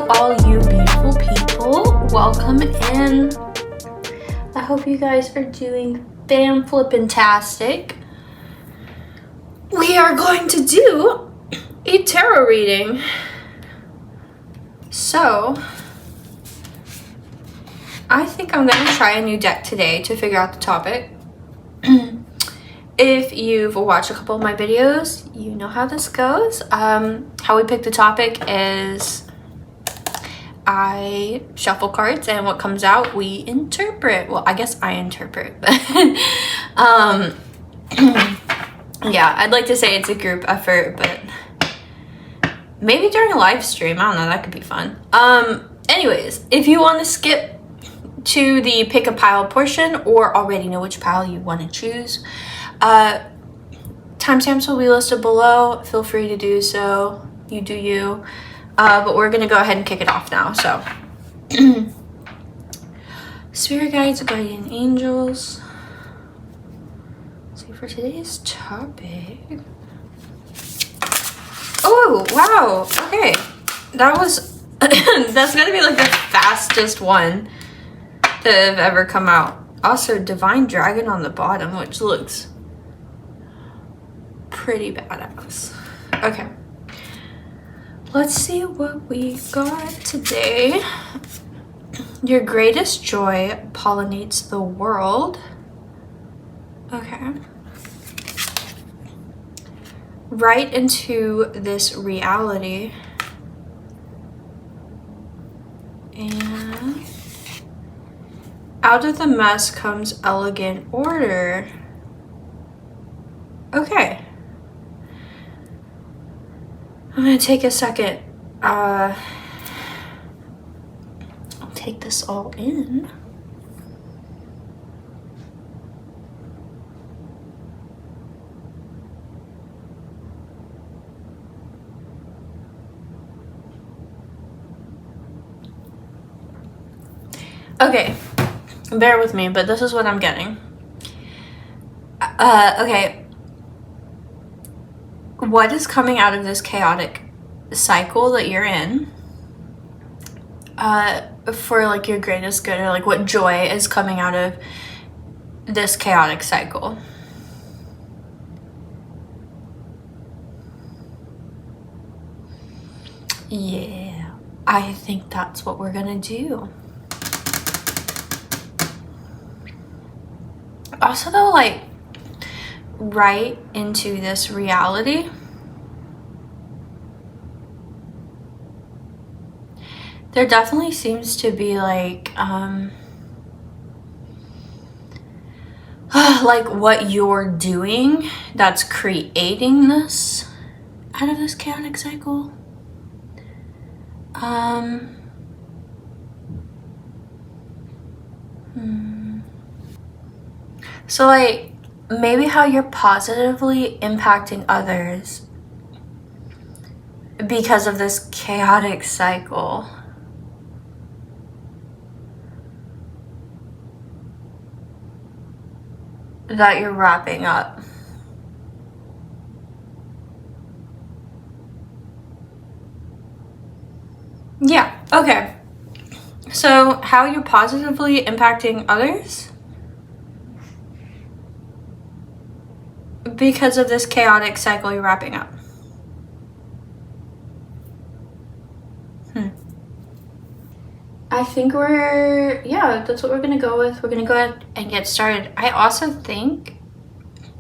all you beautiful people. Welcome in. I hope you guys are doing fan-flippin-tastic. We are going to do a tarot reading. So, I think I'm going to try a new deck today to figure out the topic. If you've watched a couple of my videos, you know how this goes. How we pick the topic is I shuffle cards, and what comes out we interpret. Well, I guess I interpret, but yeah, I'd like to say it's a group effort, but maybe during a live stream, I don't know, that could be fun. Anyways, if you want to skip to the pick a pile portion or already know which pile you want to choose, timestamps will be listed below. Feel free to do so. You do you. But we're gonna go ahead and kick it off now. So, spirit guides, guardian angels. Let's see for today's topic. Oh wow! Okay, that was that's gonna be like the fastest one to have ever come out. Also, divine dragon on the bottom, which looks pretty badass. Okay. Let's see what we got today. Your greatest joy pollinates the world. Okay. Right into this reality. And out of the mess comes elegant order. Okay. I'm gonna take a second. I'll take this all in. Okay, bear with me, but this is what I'm getting. Okay. What is coming out of this chaotic cycle that you're in for like your greatest good, or like what joy is coming out of this chaotic cycle? Yeah, I think that's what we're gonna do. Also though, like right into this reality, there definitely seems to be like like what you're doing that's creating this out of this chaotic cycle. So like maybe how you're positively impacting others because of this chaotic cycle. That you're wrapping up. Yeah, okay. So how you're positively impacting others because of this chaotic cycle you're wrapping up. I think that's what we're gonna go with. We're gonna go ahead and get started. I also think,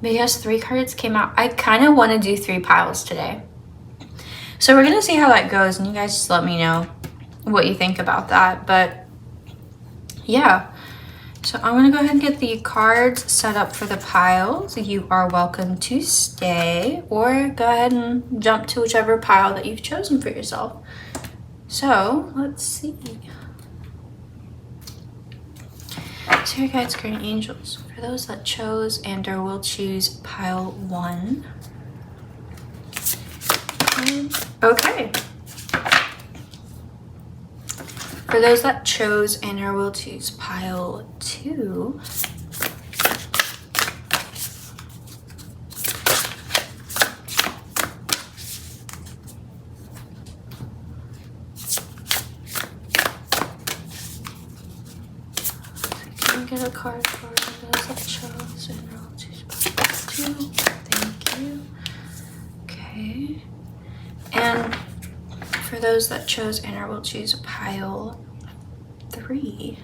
because 3 cards came out, I kind of want to do 3 piles today. So we're gonna see how that goes, and you guys just let me know what you think about that. But yeah, so I'm gonna go ahead and get the cards set up for the piles. You are welcome to stay or go ahead and jump to whichever pile that you've chosen for yourself. So let's see. Spirit guides, guardian angels. For those that chose and or will choose pile 1. Okay. For those that chose and or will choose pile 2. Thank you. Okay. And for those that chose inner, we'll choose pile 3.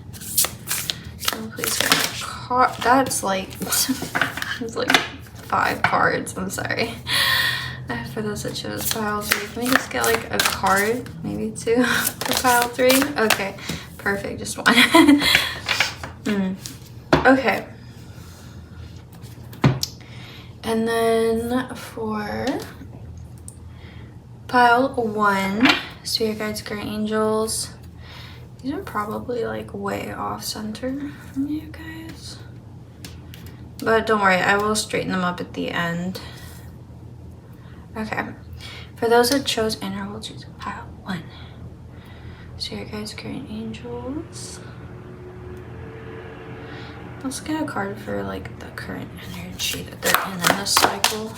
Can we please get a card? That's like, it's like 5 cards. I'm sorry. For those that chose pile 3, can we just get like a card? Maybe 2 for pile 3? Okay, perfect. Just 1. Okay. And then for pile 1, Spirit Guides, Guardian Angels. These are probably like way off center from you guys. But don't worry, I will straighten them up at the end. Okay. For those that chose inner, we'll choose pile 1. Spirit Guides, Guardian Angels. Let's get a card for like the current energy that they're in this cycle.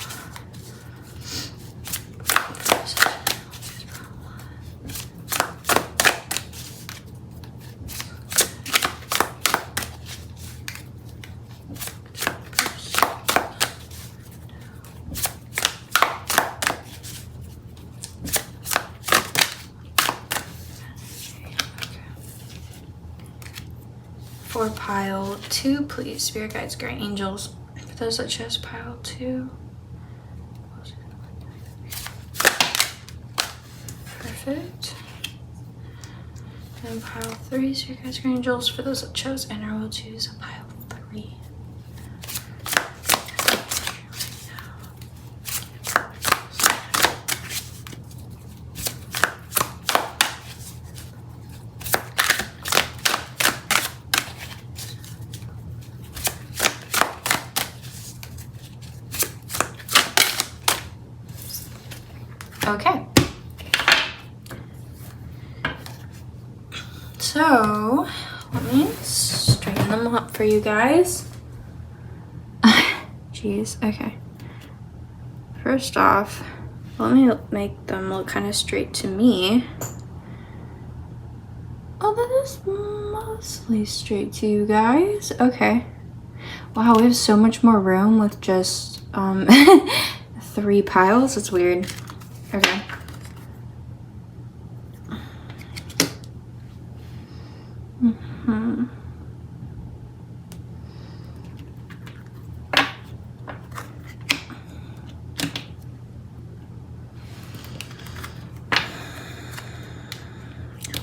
For pile 2, please, Spirit Guides, Guardian Angels. For those that chose pile 2. Perfect. And pile 3, Spirit Guides, Guardian Angels. For those that chose inner, we'll choose a pile 3. Okay. So, let me straighten them up for you guys. Jeez, okay. First off, let me make them look kind of straight to me. Oh, that is mostly straight to you guys. Okay. Wow, we have so much more room with just 3 piles. It's weird. Okay.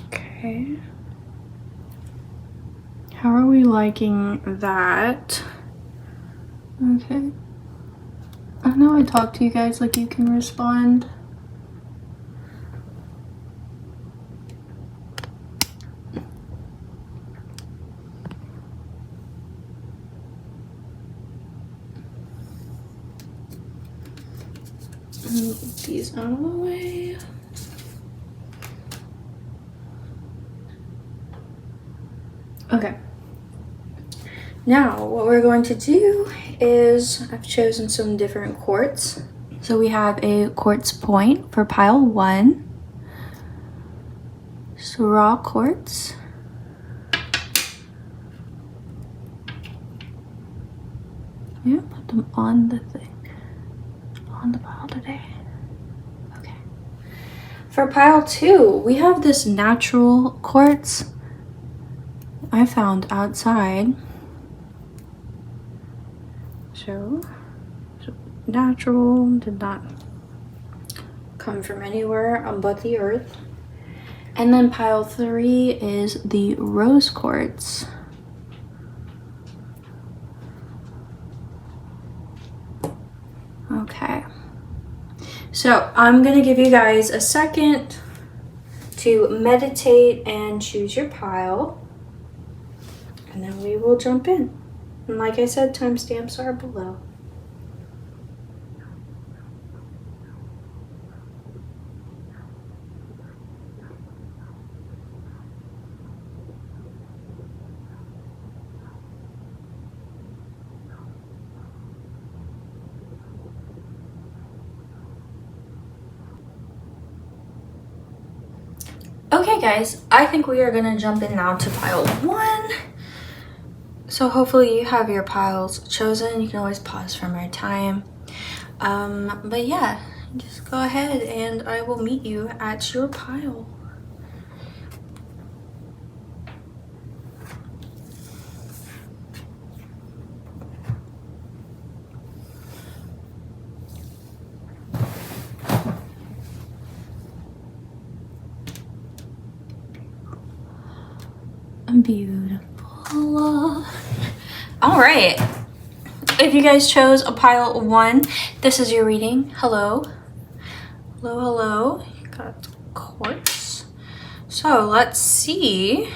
Okay. How are we liking that? Okay. I know I talk to you guys like you can respond. Move these out of the way. Okay. Now, what we're going to do is I've chosen some different quartz. So we have a quartz point for pile 1. So raw quartz. Yeah, put them on the thing. On the pile today. Okay. For pile 2, we have this natural quartz I found outside. So natural, did not come from anywhere but the earth. And then pile 3 is the rose quartz. Okay. So I'm gonna give you guys a second to meditate and choose your pile. And then we will jump in. And like I said, timestamps are below. Okay guys, I think we are gonna jump in now to pile 1. So hopefully you have your piles chosen. You can always pause for more time. But yeah, just go ahead and I will meet you at your pile. Beautiful. All right. If you guys chose a pile 1, this is your reading. Hello. Hello, hello. You got quartz. So let's see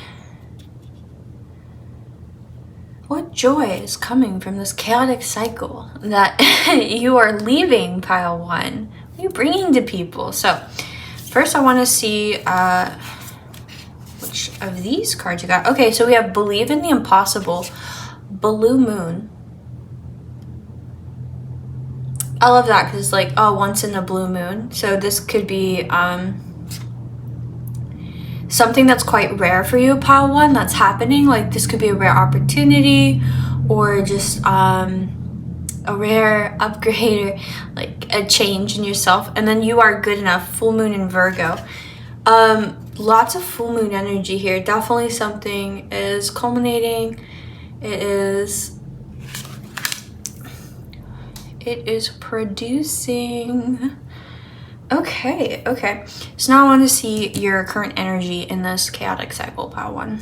what joy is coming from this chaotic cycle that you are leaving pile 1. What are you bringing to people? So first I want to see which of these cards you got. Okay, so we have Believe in the Impossible, Blue Moon. I love that because it's like, oh, once in a blue moon. So this could be something that's quite rare for you, pile 1, that's happening. Like this could be a rare opportunity or just a rare upgrade or like a change in yourself. And then you are good enough. Full moon in Virgo. Lots of full moon energy here. Definitely something is culminating. It is producing. Okay. So now I want to see your current energy in this chaotic cycle, pile 1.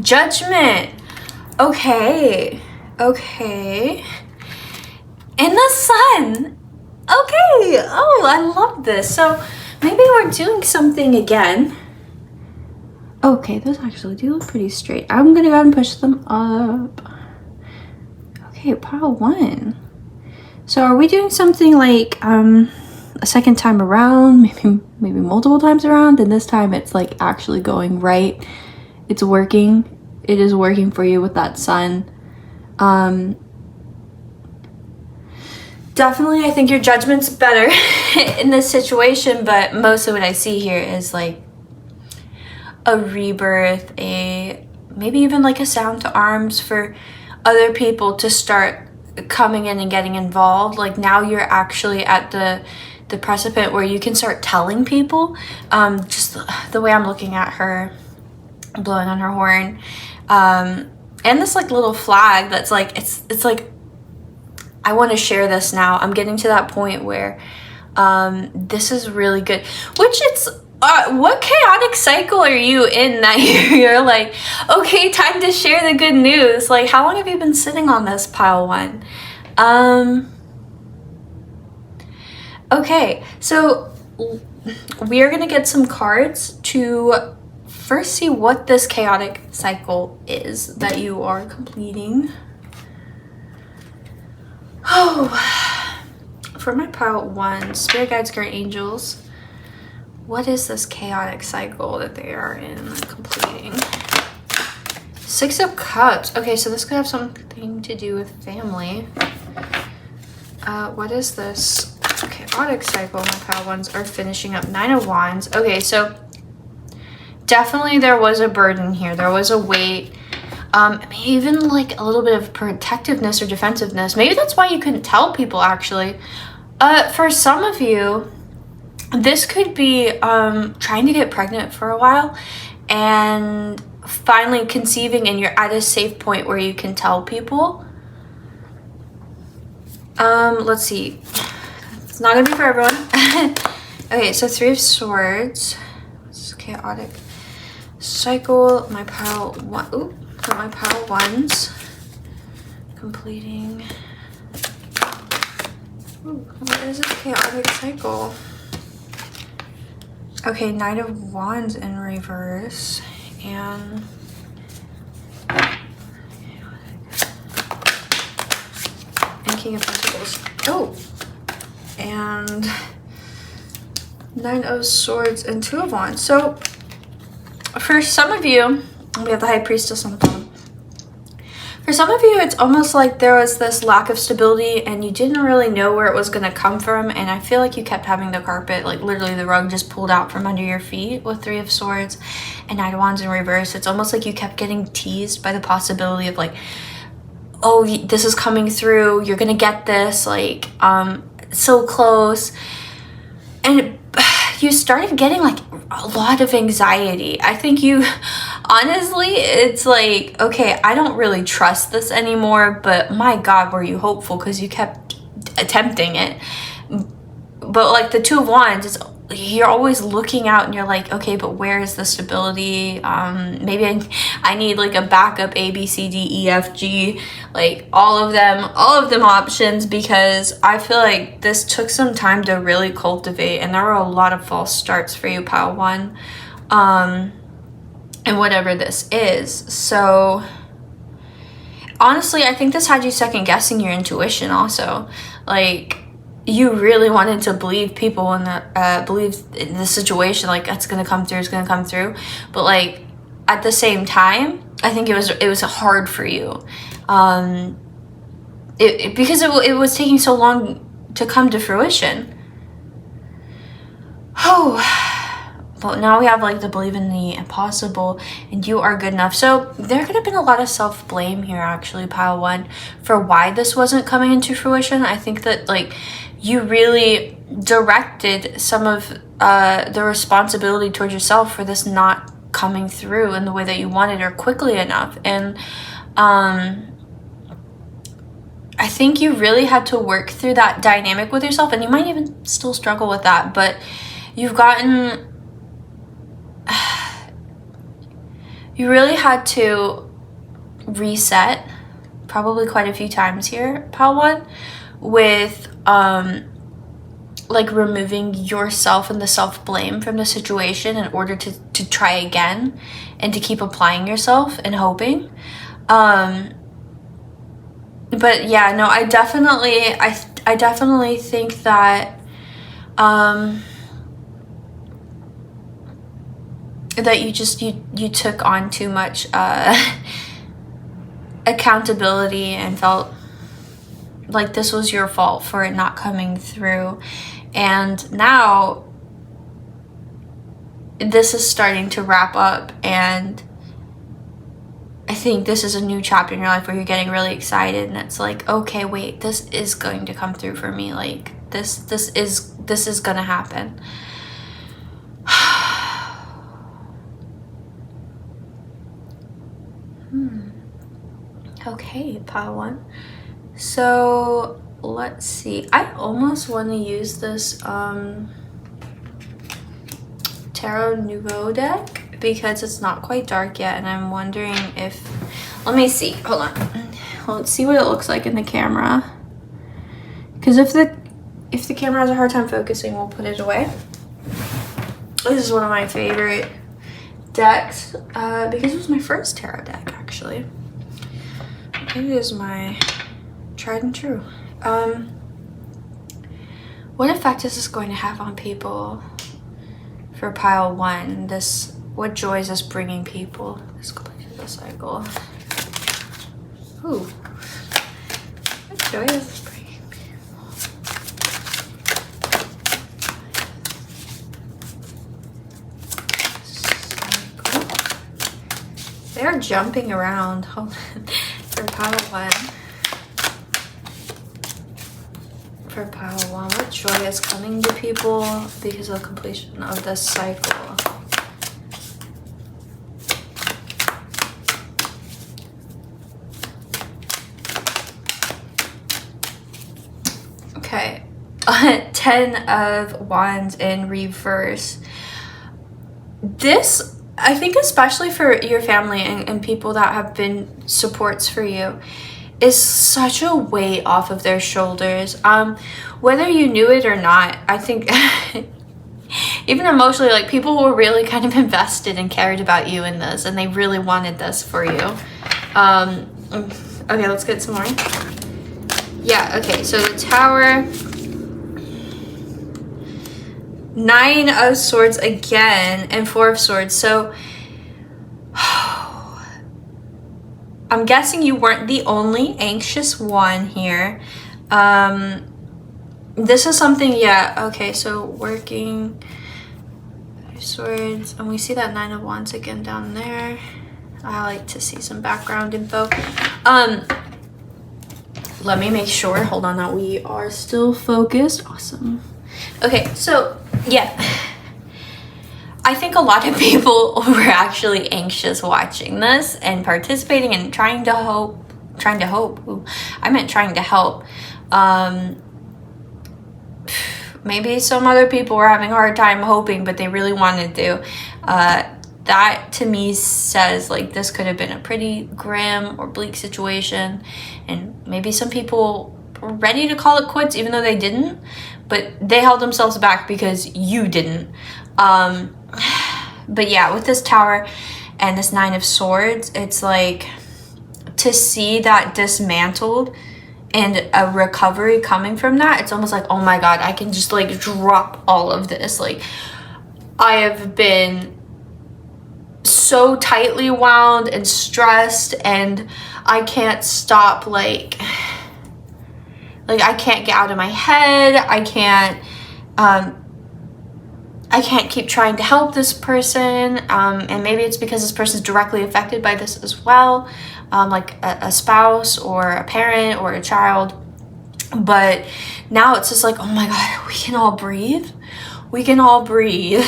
Judgment. Okay. And the sun. Okay. Oh, I love this. So maybe we're doing something again. Okay, those actually do look pretty straight. I'm gonna go ahead and push them up. Okay, pile 1. So are we doing something like a second time around, maybe multiple times around, and this time it's like actually going right? It's working. It is working for you with that sun. Definitely, I think your judgment's better in this situation, but most of what I see here is like a rebirth, maybe even like a sound to arms for other people to start coming in and getting involved. Like now you're actually at the precipice where you can start telling people. Just the way I'm looking at her blowing on her horn, and this like little flag that's like it's like I want to share this now. I'm getting to that point where this is really good, which it's what chaotic cycle are you in that you're like, okay, time to share the good news? Like, how long have you been sitting on this, pile 1? Okay, so we are going to get some cards to first see what this chaotic cycle is that you are completing. Oh, for my pile 1, Spirit Guides, Guardian Angels, what is this chaotic cycle that they are in completing? 6 of Cups. Okay, so this could have something to do with family. What is this chaotic cycle? My pile 1s are finishing up. 9 of Wands. Okay, so definitely there was a burden here. There was a weight. Even like a little bit of protectiveness or defensiveness. Maybe that's why you couldn't tell people, actually. For some of you, this could be trying to get pregnant for a while and finally conceiving, and you're at a safe point where you can tell people. Let's see. It's not gonna be for everyone. Okay, so 3 of Swords. This is chaotic cycle. My pile 1. Ooh, my pile 1s completing. Ooh, what is this chaotic cycle? Okay, Knight of Wands in reverse, and King of Pentacles. Oh, and 9 of Swords and 2 of Wands. So for some of you, we have the High Priestess on the bottom. For some of you, it's almost like there was this lack of stability and you didn't really know where it was going to come from. And I feel like you kept having the carpet, like literally the rug just pulled out from under your feet with Three of Swords and Knight of Wands in reverse. It's almost like you kept getting teased by the possibility of like, oh, this is coming through. You're going to get this, like, so close. And you started getting like a lot of anxiety. I think you, honestly, it's like, okay, I don't really trust this anymore, but my God, were you hopeful because you kept attempting it. But like the Two of Wands, you're always looking out and you're like, okay, but where is the stability? Maybe I need like a backup A, B, C, D, E, F, G, like all of them options, because I feel like this took some time to really cultivate and there were a lot of false starts for you, pile one, and whatever this is. So honestly, I think this had you second guessing your intuition also. Like, you really wanted to believe people in the believe in the situation, like it's gonna come through, but like at the same time, I think it was hard for you, because it was taking so long to come to fruition. Oh, but now we have like the believe in the impossible and you are good enough. So there could have been a lot of self-blame here, actually, pile one, for why this wasn't coming into fruition. I think that like you really directed some of the responsibility towards yourself for this not coming through in the way that you wanted or quickly enough. And I think you really had to work through that dynamic with yourself, and you might even still struggle with that, but you've gotten, you really had to reset probably quite a few times here, pile one, with like removing yourself and the self-blame from the situation in order to try again and to keep applying yourself and hoping. But yeah, no, I definitely think that that you took on too much accountability and felt like this was your fault for it not coming through. And now this is starting to wrap up, and I think this is a new chapter in your life where you're getting really excited and it's like, okay, wait, this is going to come through for me. Like this is gonna happen. Okay, pile one. So let's see. I almost want to use this Tarot Nouveau deck because it's not quite dark yet, and I'm wondering if, let me see, hold on, let's see what it looks like in the camera, because if the camera has a hard time focusing, we'll put it away. This is one of my favorite decks because it was my first tarot deck, actually. It is my tried and true. What effect is this going to have on people for pile one? What joy is this bringing people? This completes the cycle. Ooh. What joy is this bringing people? Cycle. They're jumping around. Hold on. For pile one. For pile one, what joy is coming to people because of the completion of this cycle? Okay, 10 of Wands in reverse. This, I think, especially for your family and people that have been supports for you, is such a weight off of their shoulders. Whether you knew it or not, I think even emotionally, like, people were really kind of invested and cared about you in this, and they really wanted this for you. Okay, let's get some more. Yeah, okay, so the Tower, 9 of Swords again, and 4 of Swords. So I'm guessing you weren't the only anxious one here. This is something, yeah, okay, so working swords, and we see that 9 of Wands again down there. I like to see some background info. Let me make sure, hold on, that we are still focused. Awesome. Okay, so yeah, I think a lot of people were actually anxious watching this and participating and trying to help. Ooh, I meant trying to help. Maybe some other people were having a hard time hoping, but they really wanted to. That to me says like this could have been a pretty grim or bleak situation, and maybe some people were ready to call it quits even though they didn't, but they held themselves back because you didn't. But yeah, with this Tower and this 9 of Swords, it's like to see that dismantled and a recovery coming from that, it's almost like, oh my god, I can just like drop all of this. Like, I have been so tightly wound and stressed, and I can't stop, like I can't get out of my head. I can't keep trying to help this person, and maybe it's because this person's directly affected by this as well, like a spouse or a parent or a child. But now it's just like, oh my god, we can all breathe. We can all breathe.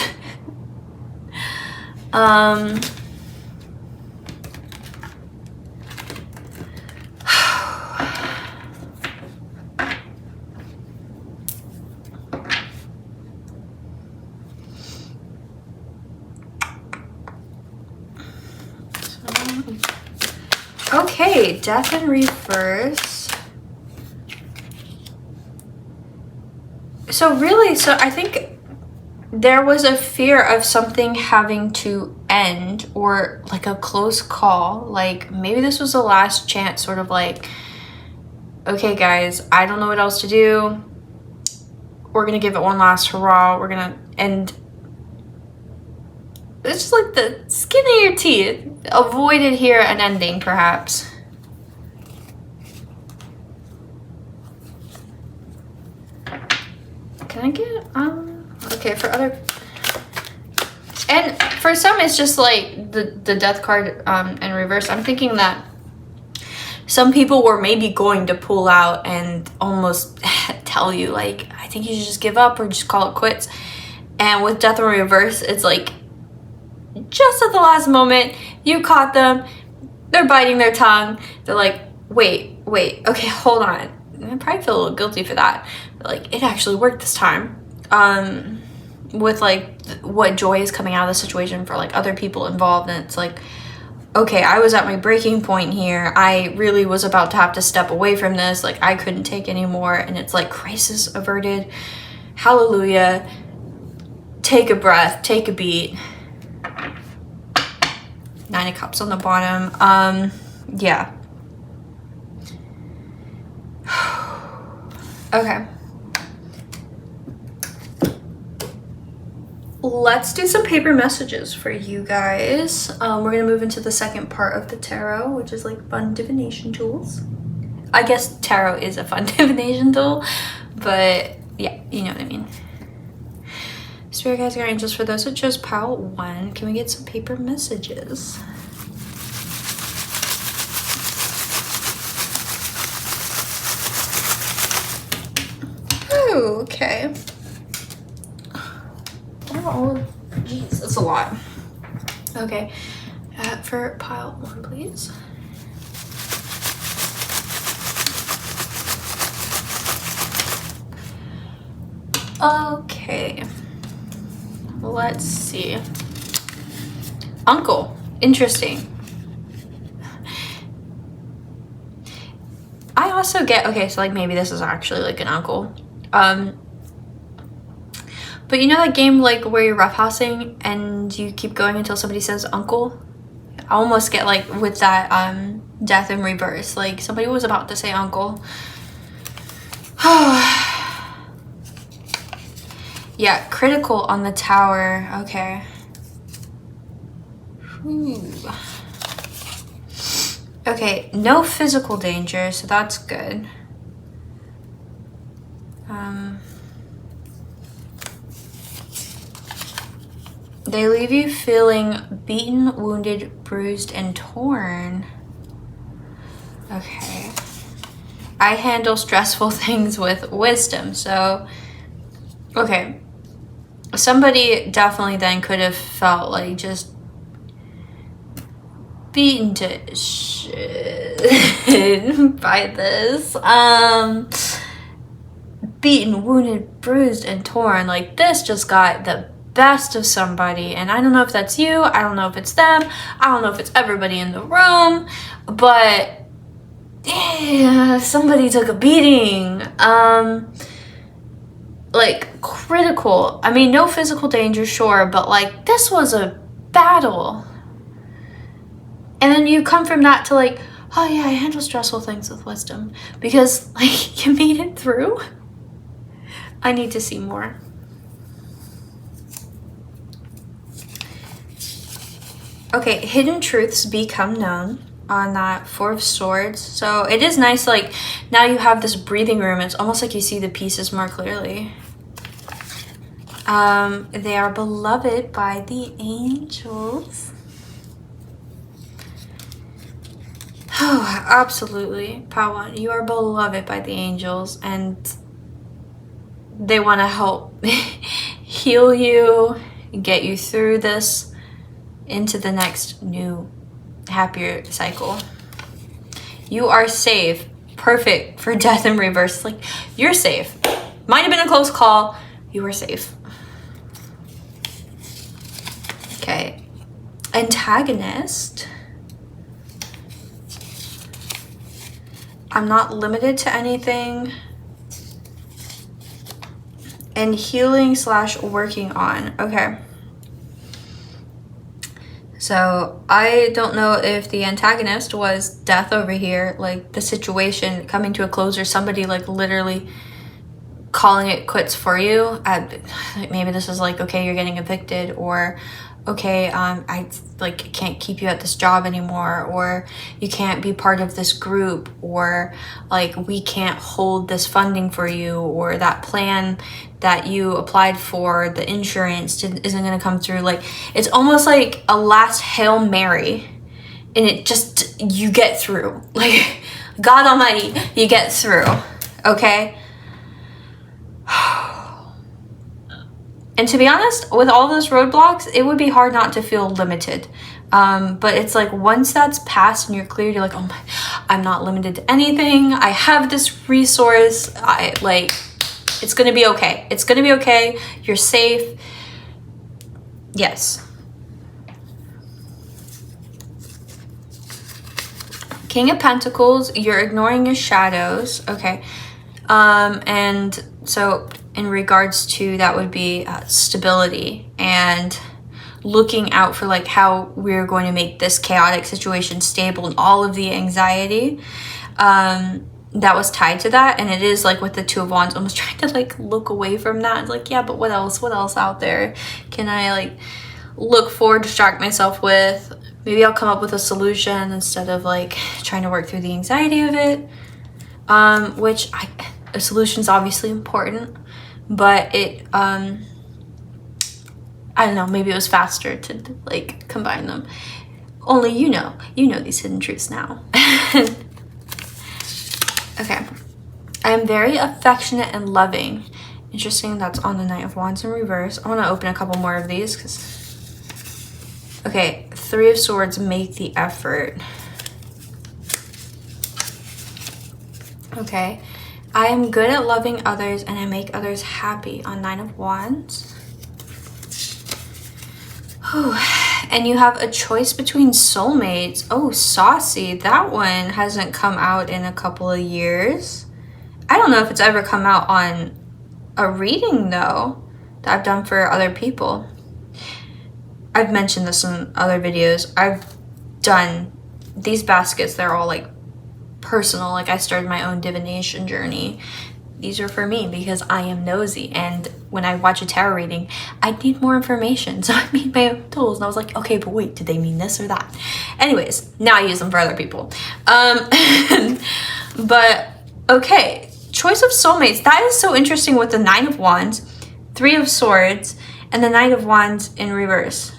Okay, Death in reverse. So really, I think there was a fear of something having to end, or like a close call. Like maybe this was the last chance, sort of like, okay guys, I don't know what else to do. We're gonna give it one last hurrah. We're gonna end. It's just like the skin of your teeth. Avoided here an ending, perhaps. Can I get, okay, for other, and for some it's just like the Death card in reverse. I'm thinking that some people were maybe going to pull out and almost tell you, like, I think you should just give up or just call it quits. And with Death in reverse, it's like, just at the last moment, you caught them, they're biting their tongue, they're like, wait, okay, hold on. And I probably feel a little guilty for that. But like, it actually worked this time. With like what joy is coming out of the situation for like other people involved, and it's like, okay, I was at my breaking point here. I really was about to have to step away from this. Like, I couldn't take anymore, and it's like crisis averted. Hallelujah. Take a breath, take a beat. 9 of Cups on the bottom. Yeah. Okay. Let's do some paper messages for you guys. We're gonna move into the second part of the tarot, which is like fun divination tools. I guess tarot is a fun divination tool, but yeah, you know what I mean. Spirit guides and angels, for those who chose pile 1, can we get some paper messages? Oh, okay. Oh, jeez, that's a lot. Okay, for pile 1, please. Okay. Let's see. Uncle. Interesting. I also get, okay, so like maybe this is actually like an uncle. But you know that game like where you're roughhousing and you keep going until somebody says uncle? I almost get like with that Death in reverse. Like somebody was about to say uncle. Yeah, critical on the Tower. Okay. Ooh. Okay, no physical danger, so that's good. They leave you feeling beaten, wounded, bruised, and torn. Okay. I handle stressful things with wisdom, so... Okay. Somebody definitely then could have felt like just beaten to shit by this. Beaten, wounded, bruised, and torn. Like, this just got the best of somebody, and I don't know if that's you, I don't know if it's them, I don't know if it's everybody in the room, but yeah, somebody took a beating. Like, critical. I mean, no physical danger, sure, but like, this was a battle. And then you come from that to like, oh yeah, I handle stressful things with wisdom because like, you made it through. I need to see more. Okay, hidden truths become known on that Four of Swords. So it is nice, like, now you have this breathing room. It's almost like you see the pieces more clearly. They are beloved by the angels. Oh, absolutely. Pawan, you are beloved by the angels, and they want to help heal you, get you through this into the next new, happier cycle. You are safe. Perfect for death in reverse. Like, you're safe. Might have been a close call. You were safe. Okay. Antagonist. I'm not limited to anything. And healing / working on. Okay. So I don't know if the antagonist was death over here, like the situation coming to a close, or somebody like literally calling it quits for you. Maybe this is like, okay, you're getting evicted, or okay, I like can't keep you at this job anymore, or you can't be part of this group, or like we can't hold this funding for you, or that plan that you applied for, the insurance isn't going to come through. Like, it's almost like a last Hail Mary, and it just, you get through. Like, God Almighty, you get through, okay? And to be honest, with all those roadblocks, it would be hard not to feel limited. But it's like, once that's passed and you're clear, you're like, oh my, I'm not limited to anything. I have this resource. It's going to be okay. It's going to be okay. You're safe. Yes. King of Pentacles, you're ignoring your shadows. Okay. And so in regards to that would be stability and looking out for like how we're going to make this chaotic situation stable, and all of the anxiety that was tied to that. And it is like with the Two of Wands, almost trying to like look away from that. It's like, yeah, but what else out there can I like look for, distract myself with? Maybe I'll come up with a solution instead of like trying to work through the anxiety of it. A solution's obviously important, but it I don't know, maybe it was faster to like combine them. Only you know these hidden truths now. Okay. I'm very affectionate and loving. Interesting, that's on the Knight of Wands in reverse. I want to open a couple more of these because... Okay, Three of Swords, make the effort. Okay. I am good at loving others and I make others happy on Nine of Wands. Whew. And you have a choice between soulmates. Oh, saucy. That one hasn't come out in a couple of years. I don't know if it's ever come out on a reading, though, that I've done for other people. I've mentioned this in other videos. I've done these baskets. They're all, like, personal. Like, I started my own divination journey these are for me because I am nosy, and when I watch a tarot reading, I need more information. So I made my own tools, and I was like, okay, but wait, did they mean this or that? Anyways, now I use them for other people. But okay, choice of soulmates. That is so interesting with the Nine of Wands, Three of Swords, and the Knight of Wands in reverse.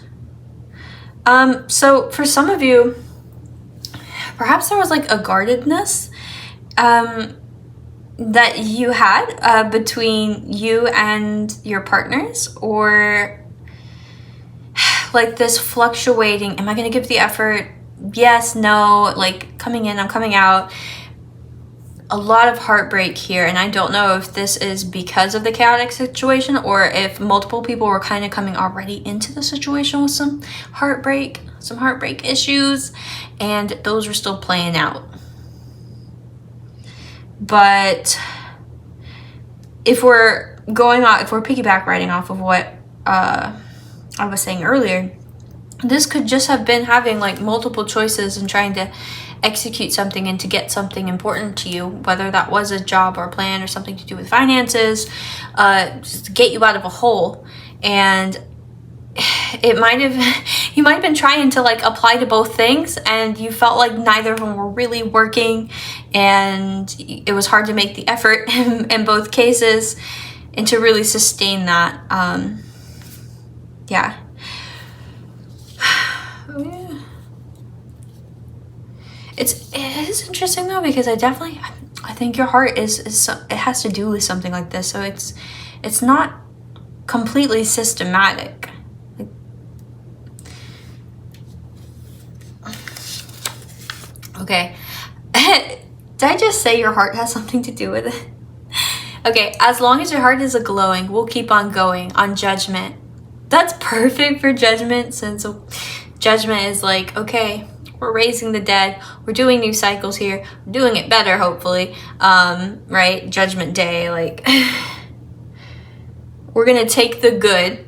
So for some of you, perhaps there was like a guardedness that you had between you and your partners, or like this fluctuating, am I going to give the effort? Yes, no, like coming in, I'm coming out. A lot of heartbreak here, and I don't know if this is because of the chaotic situation or if multiple people were kind of coming already into the situation with some heartbreak issues, and those are still playing out. But if we're piggyback riding off of what I was saying earlier, this could just have been having like multiple choices and trying to execute something and to get something important to you, whether that was a job or a plan or something to do with finances, just to get you out of a hole. And you might have been trying to like apply to both things, and you felt like neither of them were really working, and it was hard to make the effort in both cases and to really sustain that. Yeah. It is interesting though, because I think your heart is it has to do with something like this, so it's not completely systematic. Okay. Did I just say your heart has something to do with it? Okay, as long as your heart is glowing, we'll keep on going on Judgment. That's perfect for Judgment, since Judgment is like, okay, we're raising the dead, we're doing new cycles here, we're doing it better, hopefully, right? Judgment Day, like, we're gonna take the good,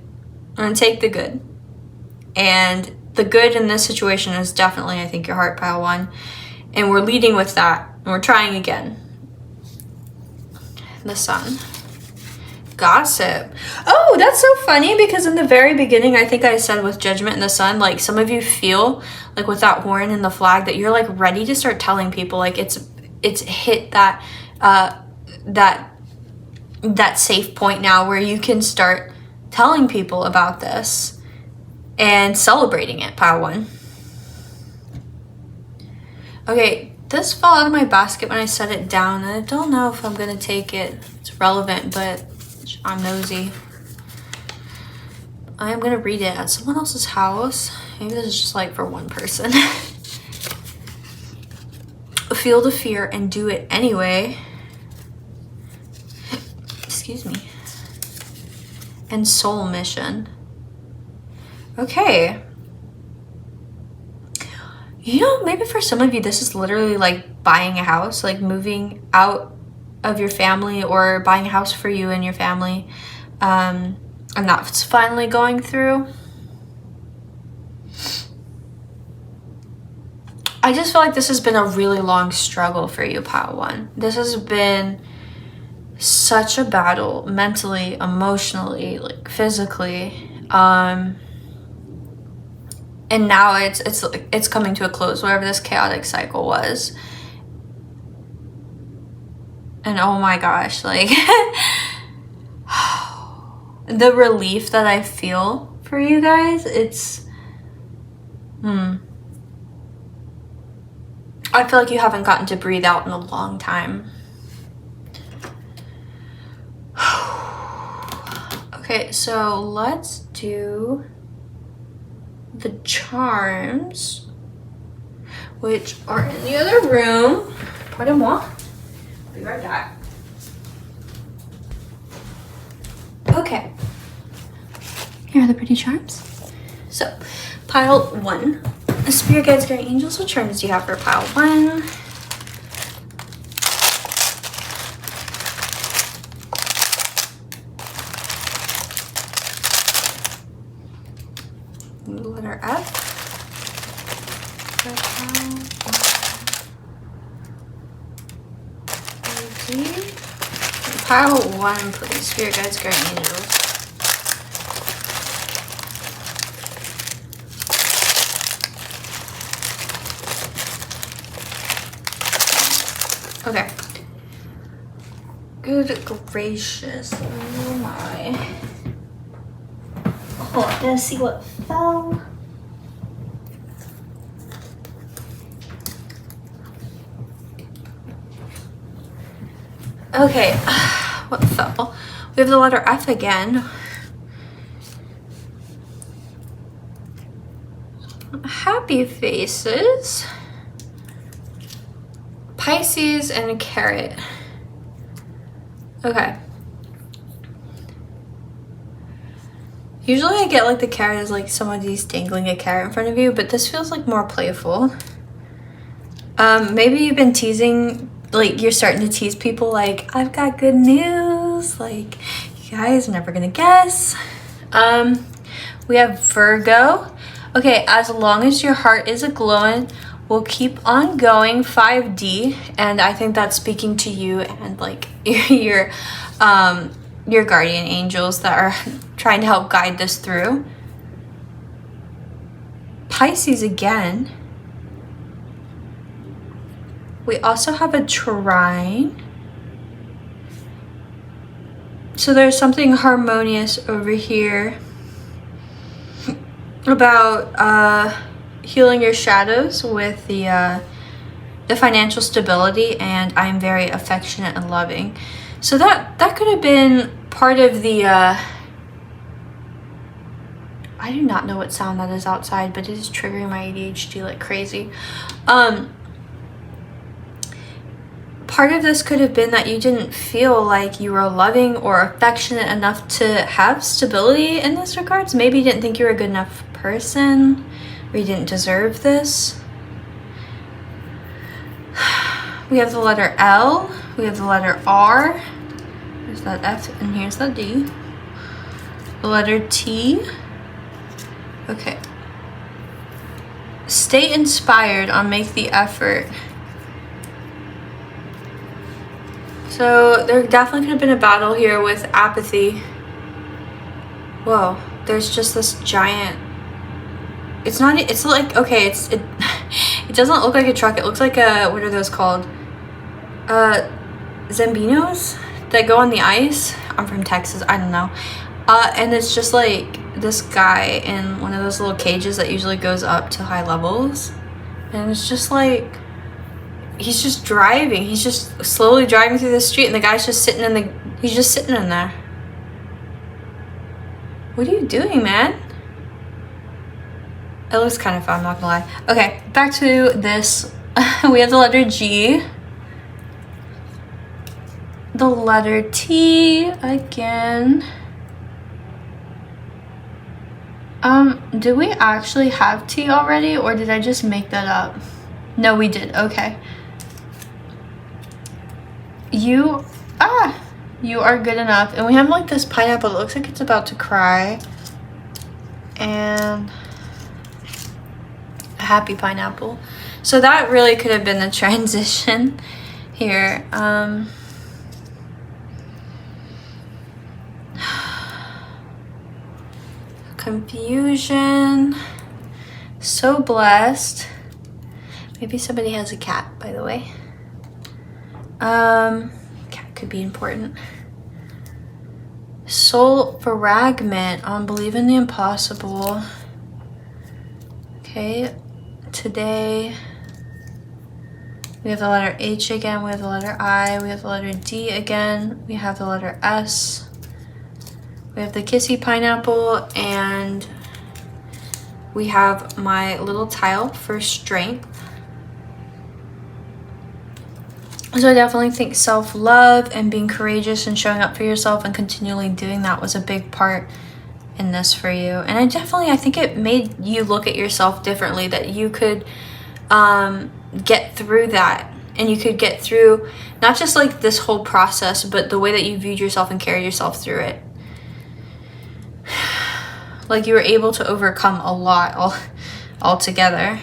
and the good in this situation is definitely, I think, your heart, pile one, and we're leading with that, and we're trying again. The Sun. Gossip. Oh, that's so funny, because in the very beginning, I think I said with Judgment and the Sun, like, some of you feel like with that horn and the flag that you're like ready to start telling people, like it's hit that that safe point now where you can start telling people about this and celebrating it, pile one. Okay, this fell out of my basket when I set it down, and I don't know if I'm gonna take it. It's relevant, but I'm nosy. I'm gonna read it at someone else's house. Maybe this is just like for one person. Feel the fear and do it anyway. Excuse me. And soul mission. Okay. You know, maybe for some of you, this is literally like buying a house, like moving out of your family, or buying a house for you and your family. And that's finally going through. I just feel like this has been a really long struggle for you, pile one. This has been such a battle, mentally, emotionally, like physically. And now it's coming to a close, whatever this chaotic cycle was. And oh my gosh, like the relief that I feel for you guys, it's I feel like you haven't gotten to breathe out in a long time. Okay, so let's do the charms, which are in the other room. Pardon-moi. Be right back. Okay. Here are the pretty charms. So, pile one. Spirit guides, guardian angels, what charms do you have for pile one? Letter F. Pile 1, please. Spirit guides, guardian angels. Okay. Good gracious. Oh my. Oh, let's see what fell. Okay, what fell? We have the letter F again. Happy faces. Pisces and a carrot. Okay. Usually I get like the carrot is like somebody's dangling a carrot in front of you, but this feels like more playful. Maybe you've been teasing, like you're starting to tease people like, I've got good news, like you guys are never gonna guess. We have Virgo. Okay, as long as your heart is a-glowing, we'll keep on going, 5D, and I think that's speaking to you and like your guardian angels that are trying to help guide this through. Pisces again. We also have a trine. So there's something harmonious over here about healing your shadows with the financial stability, and I'm very affectionate and loving. So that could have been part of the I do not know what sound that is outside, but it is triggering my ADHD like crazy. Part of this could have been that you didn't feel like you were loving or affectionate enough to have stability in this regards. Maybe you didn't think you were a good enough person, or you didn't deserve this. We have the letter L, we have the letter R, there's that F, and here's the D. The letter T. Okay. Stay inspired on make the effort. So there definitely could have been a battle here with apathy. Whoa, there's just this giant, it's not, it's like, okay, it doesn't look like a truck, it looks like a, what are those called? Zambinos that go on the ice. I'm from Texas, I don't know. And it's just like this guy in one of those little cages that usually goes up to high levels. And it's just like, he's just driving. He's just slowly driving through the street, and the guy's just sitting he's just sitting in there. What are you doing, man? It looks kind of fun, I'm not gonna lie. Okay, back to this. We have the letter G. The letter T again. Did we actually have T already, or did I just make that up? No, we did. Okay. You are good enough. And we have like this pineapple that looks like it's about to cry. And a happy pineapple. So that really could have been the transition here. Confusion. So blessed. Maybe somebody has a cat, by the way. Cat could be important. Soul fragment on believe in the impossible. Okay, today we have the letter H again, we have the letter I, we have the letter D again, we have the letter S, we have the kissy pineapple, and we have my little tile for strength. So I definitely think self-love and being courageous and showing up for yourself and continually doing that was a big part in this for you. And I think it made you look at yourself differently, that you could get through that, and you could get through not just like this whole process, but the way that you viewed yourself and carried yourself through it. Like you were able to overcome a lot all together.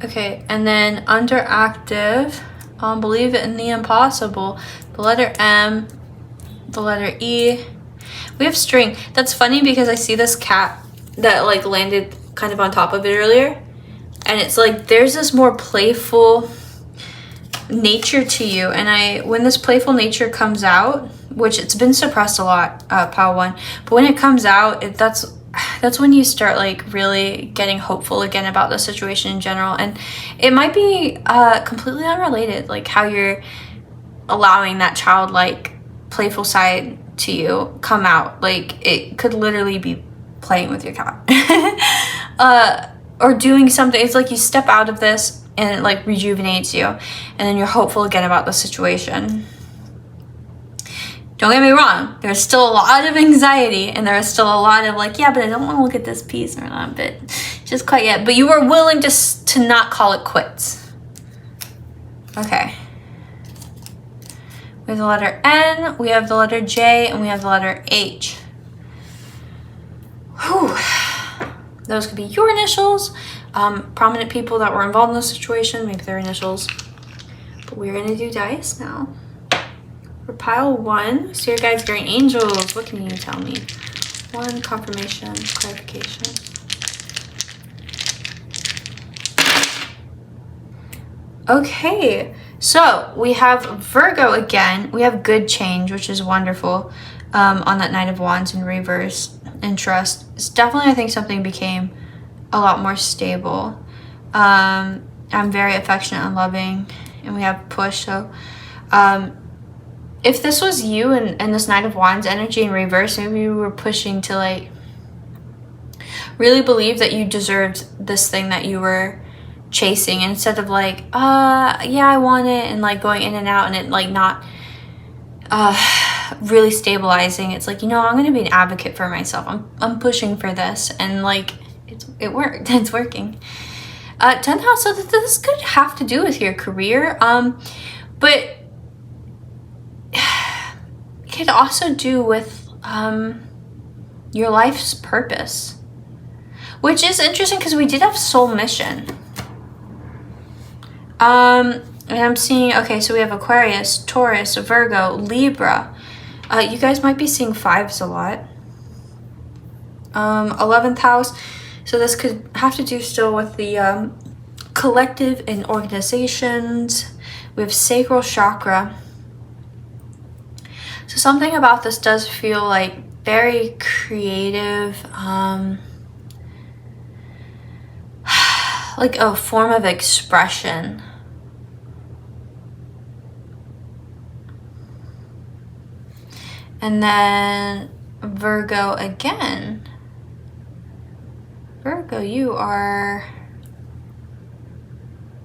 Okay, and then under active, Believe in the impossible. The letter M, the letter E. We have string. That's funny because I see this cat that like landed kind of on top of it earlier. And it's like, there's this more playful nature to you. And when this playful nature comes out, which it's been suppressed a lot, pile 1. But when it comes out, that's when you start like really getting hopeful again about the situation in general. And it might be completely unrelated, like how you're allowing that childlike playful side to you come out. Like it could literally be playing with your cat or doing something. It's like you step out of this and it like rejuvenates you, and then you're hopeful again about the situation. Don't get me wrong, there's still a lot of anxiety, and there is still a lot of like, yeah, but I don't want to look at this piece or not, but just quite yet. But you were willing to not call it quits. Okay. We have the letter N, we have the letter J, and we have the letter H. Whew. Those could be your initials. Prominent people that were involved in the situation, maybe their initials. But we're gonna do dice now. For pile 1, so your guys' guardian angels, what can you tell me? 1, confirmation, clarification. Okay, so we have Virgo again. We have good change, which is wonderful, on that Knight of Wands in reverse, and trust. It's definitely, I think, something became a lot more stable. I'm very affectionate and loving, and we have push, so if this was you and this Knight of Wands energy in reverse, maybe you were pushing to like really believe that you deserved this thing that you were chasing, instead of like, yeah, I want it, and like going in and out and it like not really stabilizing. It's like, you know, I'm gonna be an advocate for myself. I'm pushing for this, and like it worked. It's working. 10th house, so this could have to do with your career, but it could also do with your life's purpose, which is interesting because we did have soul mission. And I'm seeing, okay, so we have Aquarius, Taurus, Virgo, Libra. You guys might be seeing 5s a lot. 11th house, so this could have to do still with the collective and organizations. We have sacral chakra. So something about this does feel like very creative, like a form of expression. And then Virgo again. Virgo, you are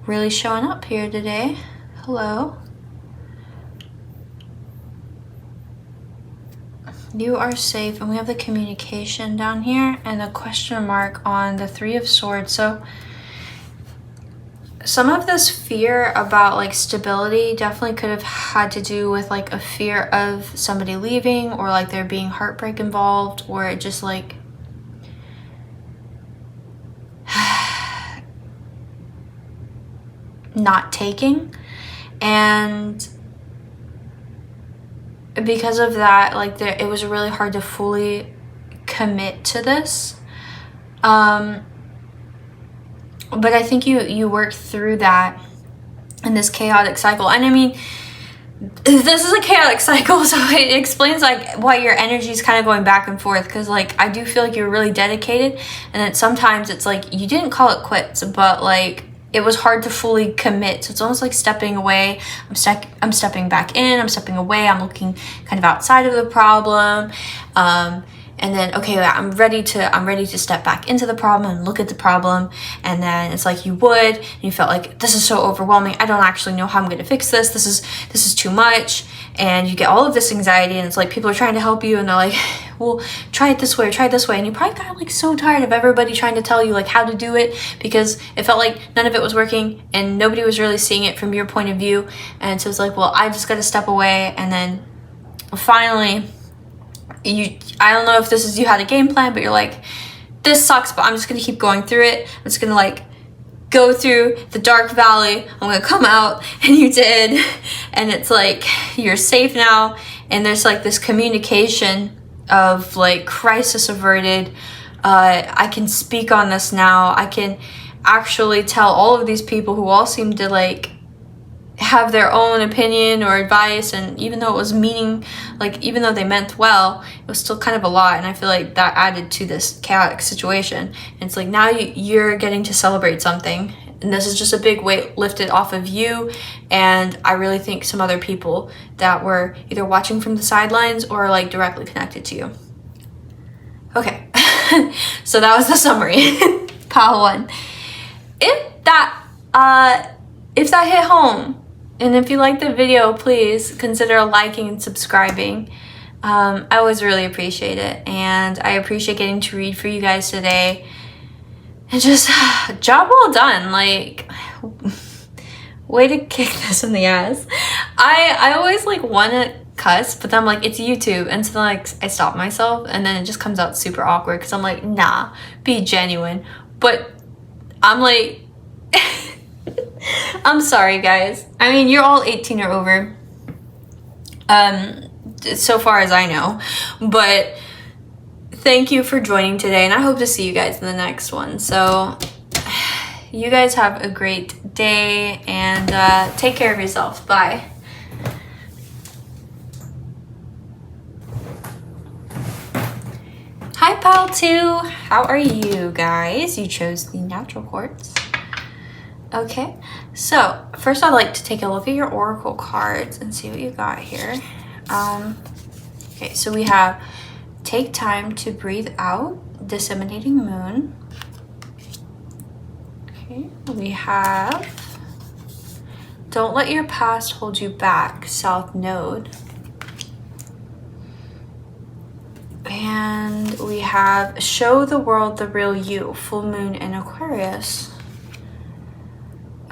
really showing up here today. Hello. You are safe, and we have the communication down here and a question mark on the 3 of Swords. So some of this fear about like stability definitely could have had to do with like a fear of somebody leaving, or like there being heartbreak involved, or it just like not taking. And because of that, like it was really hard to fully commit to this. But I think you worked through that in this chaotic cycle. And I mean, this is a chaotic cycle, so it explains like why your energy is kind of going back and forth, because like I do feel like you're really dedicated, and then sometimes it's like you didn't call it quits, but like it was hard to fully commit. So it's almost like stepping away. I'm stepping back in, I'm stepping away, I'm looking kind of outside of the problem. And then, okay, I'm ready to step back into the problem and look at the problem. And then it's like you would, and you felt like, this is so overwhelming. I don't actually know how I'm going to fix this. This is too much. And you get all of this anxiety, and it's like people are trying to help you, and they're like, well, try it this way, or try it this way. And you probably got like so tired of everybody trying to tell you like how to do it, because it felt like none of it was working and nobody was really seeing it from your point of view. And so it's like, well, I just got to step away. And then finally, I don't know if you had a game plan, but you're like, this sucks, but I'm just gonna keep going through it. I'm just gonna like go through the dark valley, I'm gonna come out, and you did, and it's like you're safe now, and there's like this communication of like crisis averted. I can speak on this now. I can actually tell all of these people who all seem to like have their own opinion or advice, and even though it was even though they meant well, it was still kind of a lot, and I feel like that added to this chaotic situation. And it's like now you're getting to celebrate something, and this is just a big weight lifted off of you, and I really think some other people that were either watching from the sidelines or like directly connected to you. Okay, so that was the summary. Pile 1. If that hit home, and if you liked the video, please consider liking and subscribing. I always really appreciate it, and I appreciate getting to read for you guys today. And just job well done. Like, way to kick this in the ass. I always like want to cuss, but then I'm like, it's YouTube, and so like I stop myself, and then it just comes out super awkward because I'm like, nah, be genuine. But I'm like, I'm sorry, guys. I mean, you're all 18 or over, so far as I know, but thank you for joining today, and I hope to see you guys in the next one. So you guys have a great day, and take care of yourself. Bye. Hi, Pile 2. How are you guys? You chose the natural quartz. Okay, so first I'd like to take a look at your oracle cards and see what you got here. Okay, so we have take time to breathe out, disseminating moon. Okay, we have don't let your past hold you back, south node. And we have show the world the real you, full moon in Aquarius.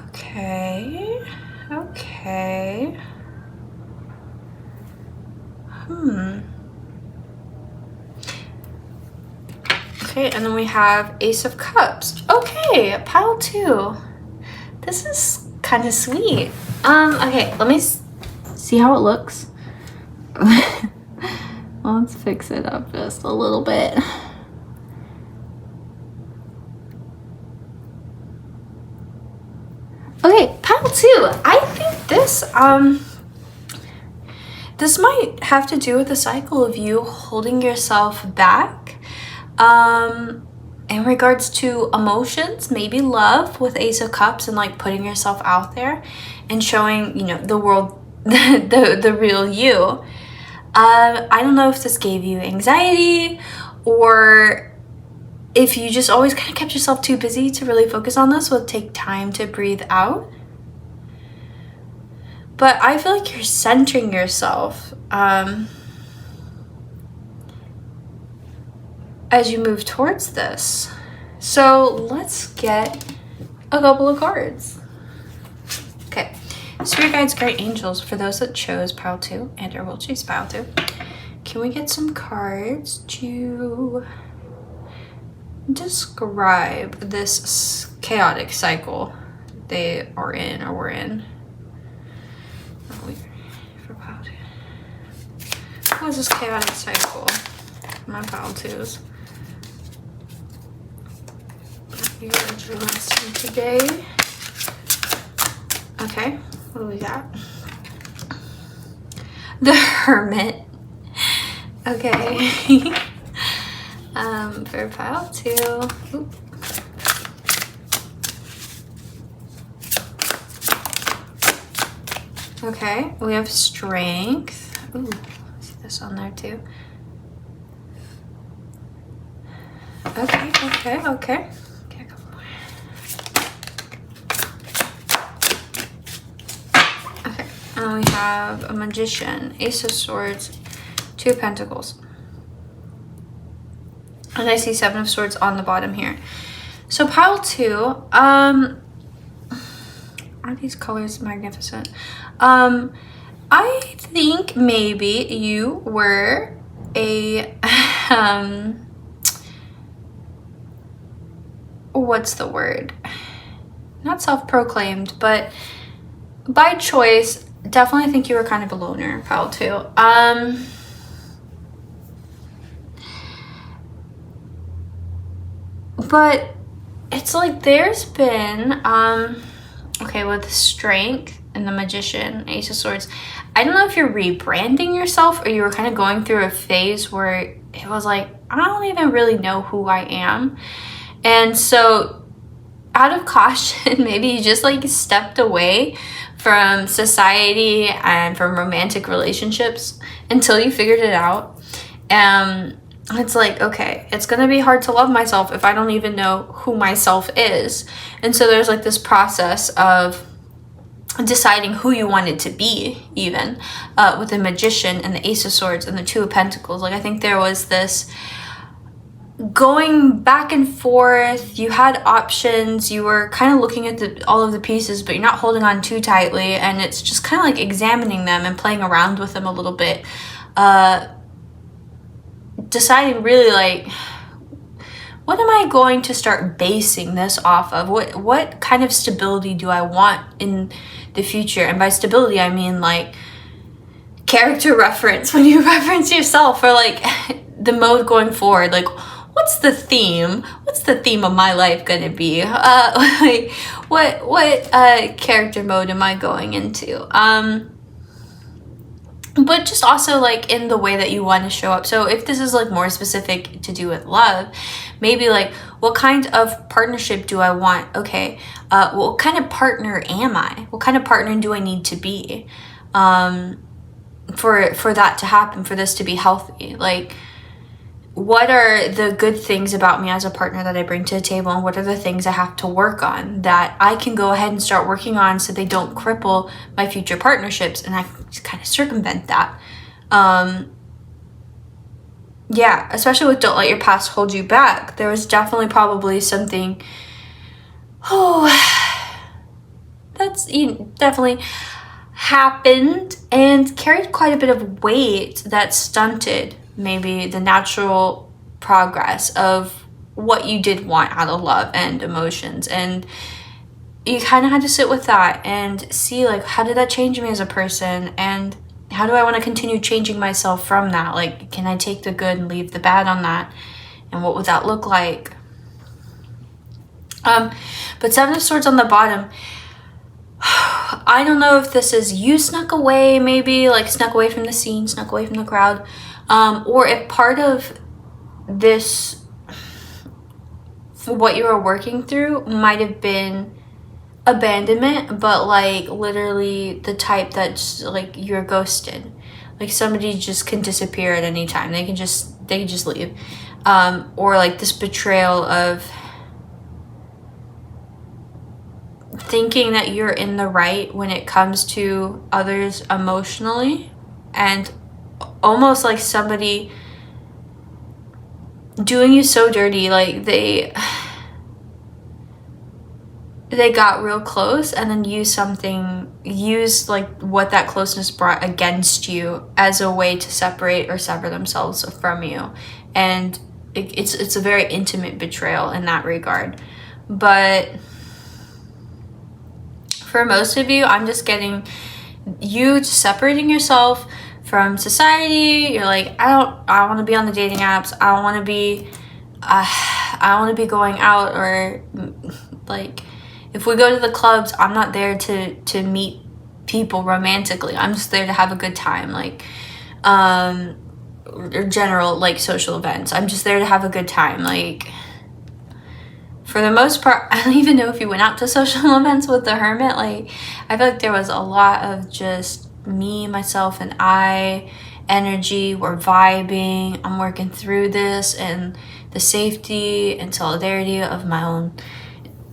Okay. Okay. Okay, and then we have Ace of Cups. Okay, Pile 2. This is kind of sweet. Okay, let me see how it looks. Let's fix it up just a little bit. Okay, Pile 2. I think this might have to do with the cycle of you holding yourself back in regards to emotions, maybe love with Ace of Cups, and like putting yourself out there and showing, you know, the world the real you. I don't know if this gave you anxiety or if you just always kind of kept yourself too busy to really focus on this. Will take time to breathe out. But I feel like you're centering yourself as you move towards this. So let's get a couple of cards. Okay, Spirit Guides, Great Angels, for those that chose Pile 2 and or will choose Pile 2. Can we get some cards to describe this chaotic cycle they are in or we're in? For Pile 2. What is this chaotic cycle? My Pile 2s. You're addressing today. Okay, what do we got? The Hermit. Okay. For Pile 2. Oop. Okay, we have Strength. Ooh, see this on there too. Okay. Get a couple more. Okay, and we have a Magician, Ace of Swords, 2 of Pentacles. And I see 7 of Swords on the bottom here. So Pile 2, are these colors magnificent? I think maybe you were a, what's the word? not self-proclaimed, but by choice, definitely think you were kind of a loner, pile 2. But it's like there's been, okay, with Strength and the Magician, Ace of Swords, I don't know if you're rebranding yourself or you were kind of going through a phase where it was like, I don't even really know who I am. And so out of caution, maybe you just like stepped away from society and from romantic relationships until you figured it out. It's like, okay, it's gonna be hard to love myself if I don't even know who myself is. And so there's like this process of deciding who you wanted to be, even with the Magician and the Ace of Swords and the Two of Pentacles. Like, I think there was this going back and forth. You had options, you were kind of looking at all of the pieces, but you're not holding on too tightly, and it's just kind of like examining them and playing around with them a little bit, deciding really like, what am I going to start basing this off of? What kind of stability do I want in the future? And by stability, I mean like character reference, when you reference yourself, or like the mode going forward. Like, what's the theme? What's the theme of my life gonna be? Like, what character mode am I going into? But just also like in the way that you want to show up. So if this is like more specific to do with love, maybe like, what kind of partnership do I want? Okay, what kind of partner am I? What kind of partner do I need to be for that to happen, for this to be healthy? Like, what are the good things about me as a partner that I bring to the table, and what are the things I have to work on that I can go ahead and start working on so they don't cripple my future partnerships, and I can just kind of circumvent that. Yeah, especially with Don't Let Your Past Hold You Back. There was definitely probably something, that's definitely happened and carried quite a bit of weight that stunted maybe the natural progress of what you did want out of love and emotions. And you kind of had to sit with that and see, like, how did that change me as a person, and how do I want to continue changing myself from that? Like, can I take the good and leave the bad on that, and what would that look like? But Seven of Swords on the bottom, I don't know if this is you snuck away, maybe like snuck away from the scene, snuck away from the crowd, or if part of this, what you were working through, might have been abandonment, but like literally the type that's like you're ghosted. Like, somebody just can disappear at any time. They can just leave. Or like this betrayal of thinking that you're in the right when it comes to others emotionally, and almost like somebody doing you so dirty. Like they got real close and then used like what that closeness brought against you as a way to separate or sever themselves from you. And it's a very intimate betrayal in that regard. But for most of you, I'm just getting you separating yourself from society. You're like, I want to be on the dating apps. I don't want to be going out, or like, if we go to the clubs, I'm not there to meet people romantically. I'm just there to have a good time, like, or general like social events. I'm just there to have a good time. Like, for the most part, I don't even know if you went out to social events with the Hermit. Like, I feel like there was a lot of just me, myself, and I energy. We're vibing. I'm working through this, and the safety and solidarity of my own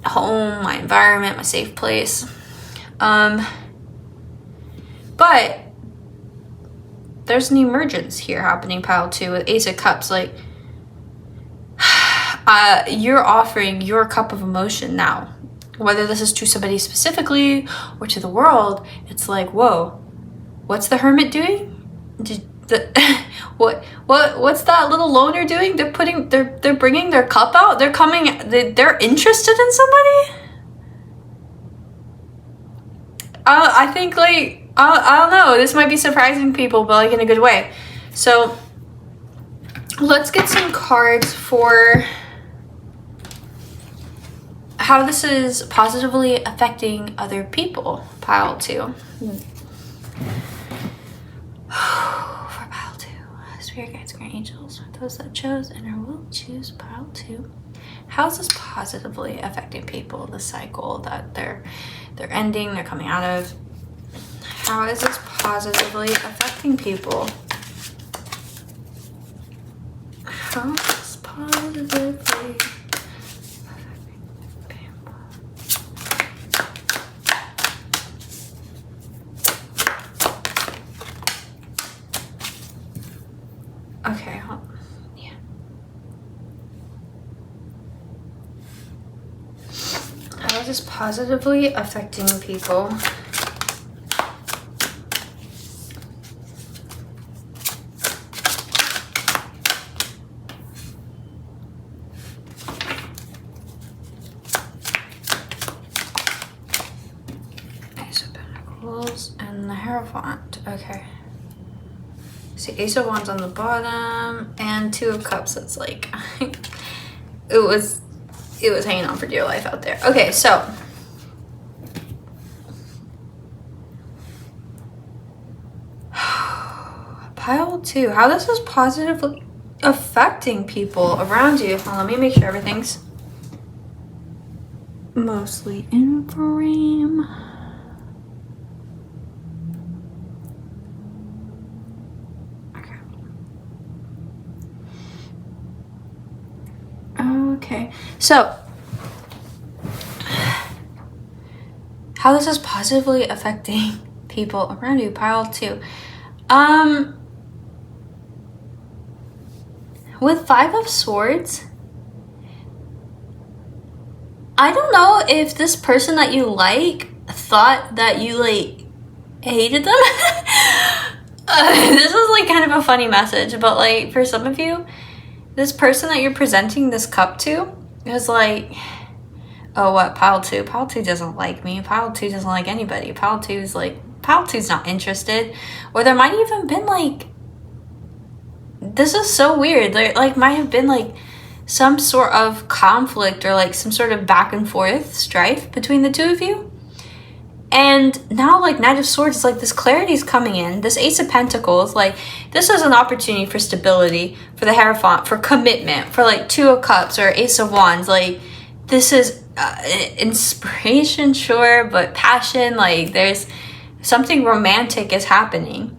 home, my environment, my safe place. But there's an emergence here happening, pile 2, with Ace of Cups. Like, you're offering your cup of emotion now, whether this is to somebody specifically or to the world. It's like, whoa, what's the Hermit doing? What's that little loner doing? They're bringing their cup out. They're interested in somebody. I think like I don't know. This might be surprising people, but like in a good way. So let's get some cards for how this is positively affecting other people. Pile 2. For pile 2, spirit guides, great angels, those that chose and or will choose pile 2. How is this positively affecting people? The cycle that they're ending, they're coming out of. How is this positively affecting people? How is this positively affecting people? Okay, hold on. Yeah. How is this positively affecting people? Ace of Pentacles and the Hierophant. Okay. See, Ace of Wands on the bottom and Two of Cups. It's like it was hanging on for dear life out there. Okay, so pile 2. How this is positively affecting people around you. Well, let me make sure everything's mostly in frame. Okay, so how this is positively affecting people around you. Pile 2. With 5 of Swords, I don't know if this person that you like thought that you like hated them. This is like kind of a funny message, but like for some of you, this person that you're presenting this cup to is like, oh, what, pile 2? Pile 2 doesn't like me. Pile 2 doesn't like anybody. Pile 2 is like, pile 2's not interested. Or there might even been like, this is so weird. There like might have been like some sort of conflict or like some sort of back and forth strife between the two of you. And now, like, Knight of Swords is like this clarity is coming in. This Ace of Pentacles, like, this is an opportunity for stability, for the Hierophant, for commitment, for like Two of Cups or Ace of Wands. Like, this is inspiration, sure, but passion. Like, there's something romantic is happening.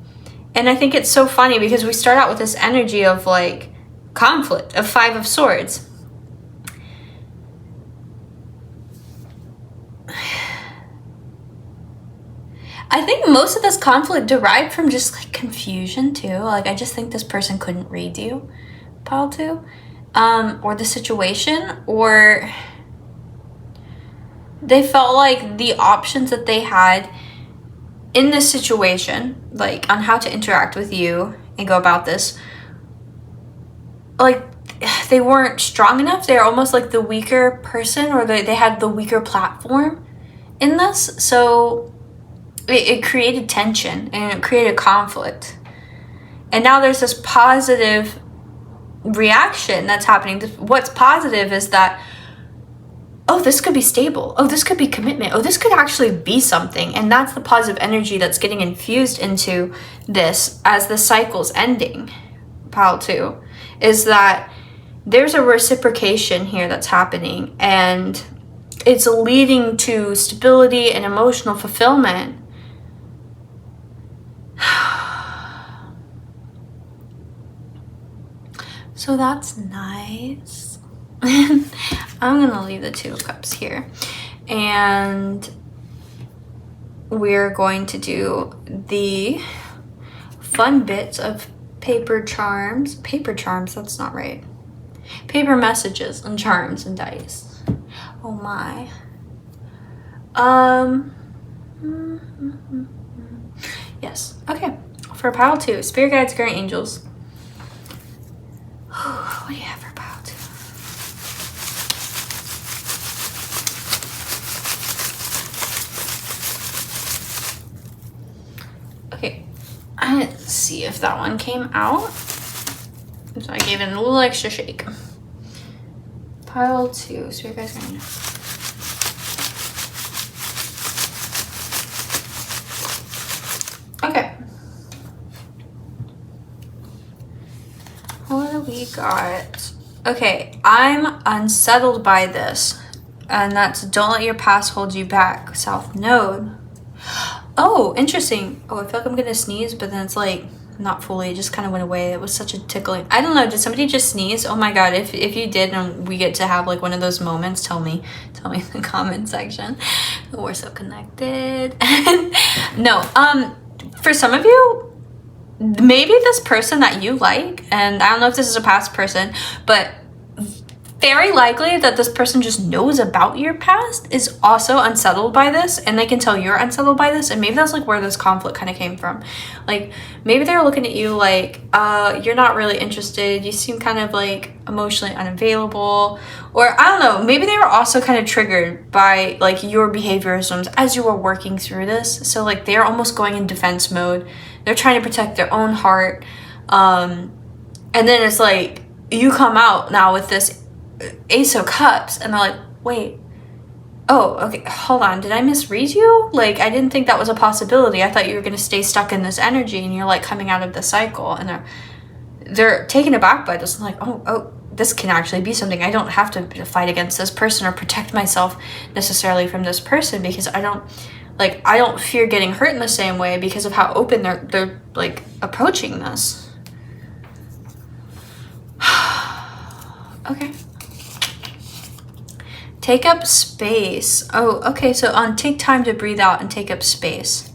And I think it's so funny because we start out with this energy of like conflict, of 5 of Swords. I think most of this conflict derived from just like confusion too. Like, I just think this person couldn't read you, pile 2, or the situation, or they felt like the options that they had in this situation, like on how to interact with you and go about this, like they weren't strong enough. They're almost like the weaker person, or they had the weaker platform in this. So it created tension and it created conflict. And now there's this positive reaction that's happening. What's positive is that, oh, this could be stable. Oh, this could be commitment. Oh, this could actually be something. And that's the positive energy that's getting infused into this as the cycle's ending, pile 2, is that there's a reciprocation here that's happening, and it's leading to stability and emotional fulfillment. So that's nice. I'm gonna leave the Two of Cups here, and we're going to do the fun bits of paper charms. Paper charms, that's not right. Paper messages and charms and dice. Oh my. Yes. Okay. For pile 2, spirit guides, guardian angels. What do you have for pile 2? see if that one came out. So I gave it a little extra shake. Pile 2. So you guys are gonna know. Okay. What do we got? Okay, I'm unsettled by this. And that's don't let your past hold you back. South Node. Oh, interesting. Oh, I feel like I'm gonna sneeze, but then it's like not fully. It just kind of went away. It was such a tickling. I don't know. Did somebody just sneeze? Oh my god! If you did, and we get to have like one of those moments, tell me in the comment section. We're so connected. No. For some of you, maybe this person that you like, and I don't know if this is a past person, but very likely that this person just knows about your past, is also unsettled by this, and they can tell you're unsettled by this, and maybe that's like where this conflict kind of came from. Like maybe they're looking at you like you're not really interested, you seem kind of like emotionally unavailable, or I don't know, maybe they were also kind of triggered by like your behaviorisms as you were working through this. So like they're almost going in defense mode, they're trying to protect their own heart, and then it's like you come out now with this Ace of Cups, and they're like, wait, oh, okay, hold on, did I misread you? Like, I didn't think that was a possibility. I thought you were going to stay stuck in this energy, and you're like coming out of the cycle, and they're taken aback by this, and like, oh, this can actually be something. I don't have to fight against this person or protect myself necessarily from this person, because I don't fear getting hurt in the same way because of how open they're like approaching this. Okay. Take up space. Oh, okay, so take time to breathe out and take up space.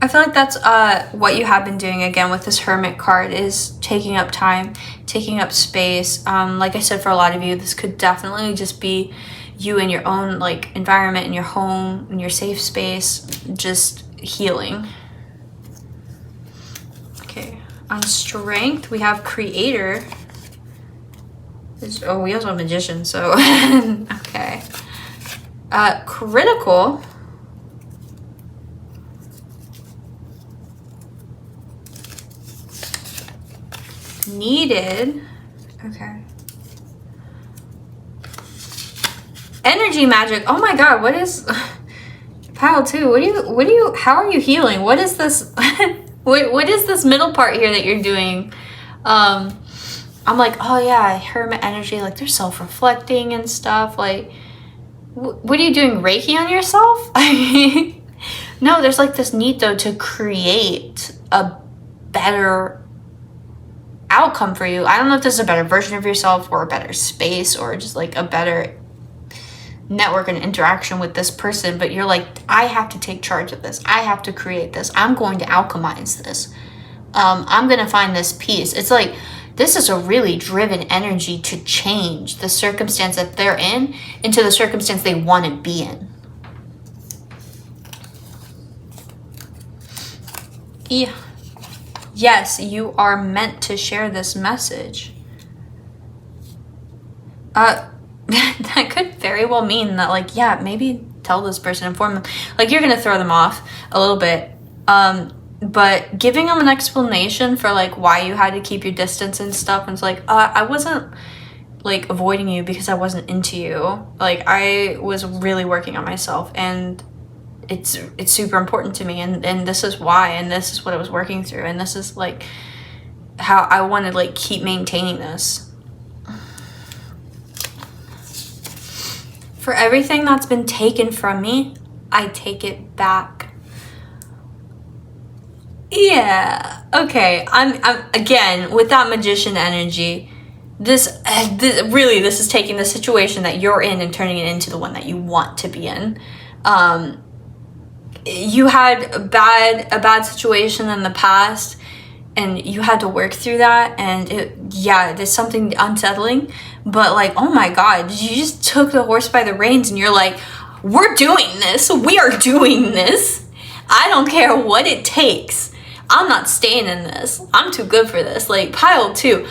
I feel like that's what you have been doing again with this Hermit card, is taking up time, taking up space. Like I said, for a lot of you, this could definitely just be you in your own like environment, in your home, in your safe space, just healing. Okay, on strength, we have Creator. Oh, we also have Magician, so okay. Critical. Needed. Okay. Energy magic. Oh my god, what is pile 2? What do you how are you healing? What is this what is this middle part here that you're doing? I'm like, oh yeah, Hermit energy, like they're self-reflecting and stuff. Like, what are you doing, Reiki on yourself? No, there's like this need though to create a better outcome for you. I don't know if this is a better version of yourself or a better space or just like a better network and interaction with this person, but you're like, I have to take charge of this. I have to create this. I'm going to alchemize this. I'm going to find this peace. It's like, this is a really driven energy to change the circumstance that they're in into the circumstance they want to be in. Yeah. Yes, you are meant to share this message. That could very well mean that, like, yeah, maybe tell this person, inform them. Like, you're going to throw them off a little bit. But giving them an explanation for like why you had to keep your distance and stuff, and it's like, I wasn't like avoiding you because I wasn't into you. Like, I was really working on myself, and it's super important to me, and this is why, and this is what I was working through, and this is like how I want to like keep maintaining this. For everything that's been taken from me, I take it back. Yeah, okay. I'm again with that Magician energy. This is taking the situation that you're in and turning it into the one that you want to be in. You had a bad situation in the past, and you had to work through that, and there's something unsettling. But like, oh my god, you just took the horse by the reins, and you're like, we're doing this. We are doing this. I don't care what it takes. I'm not staying in this. I'm too good for this. Like, pile 2,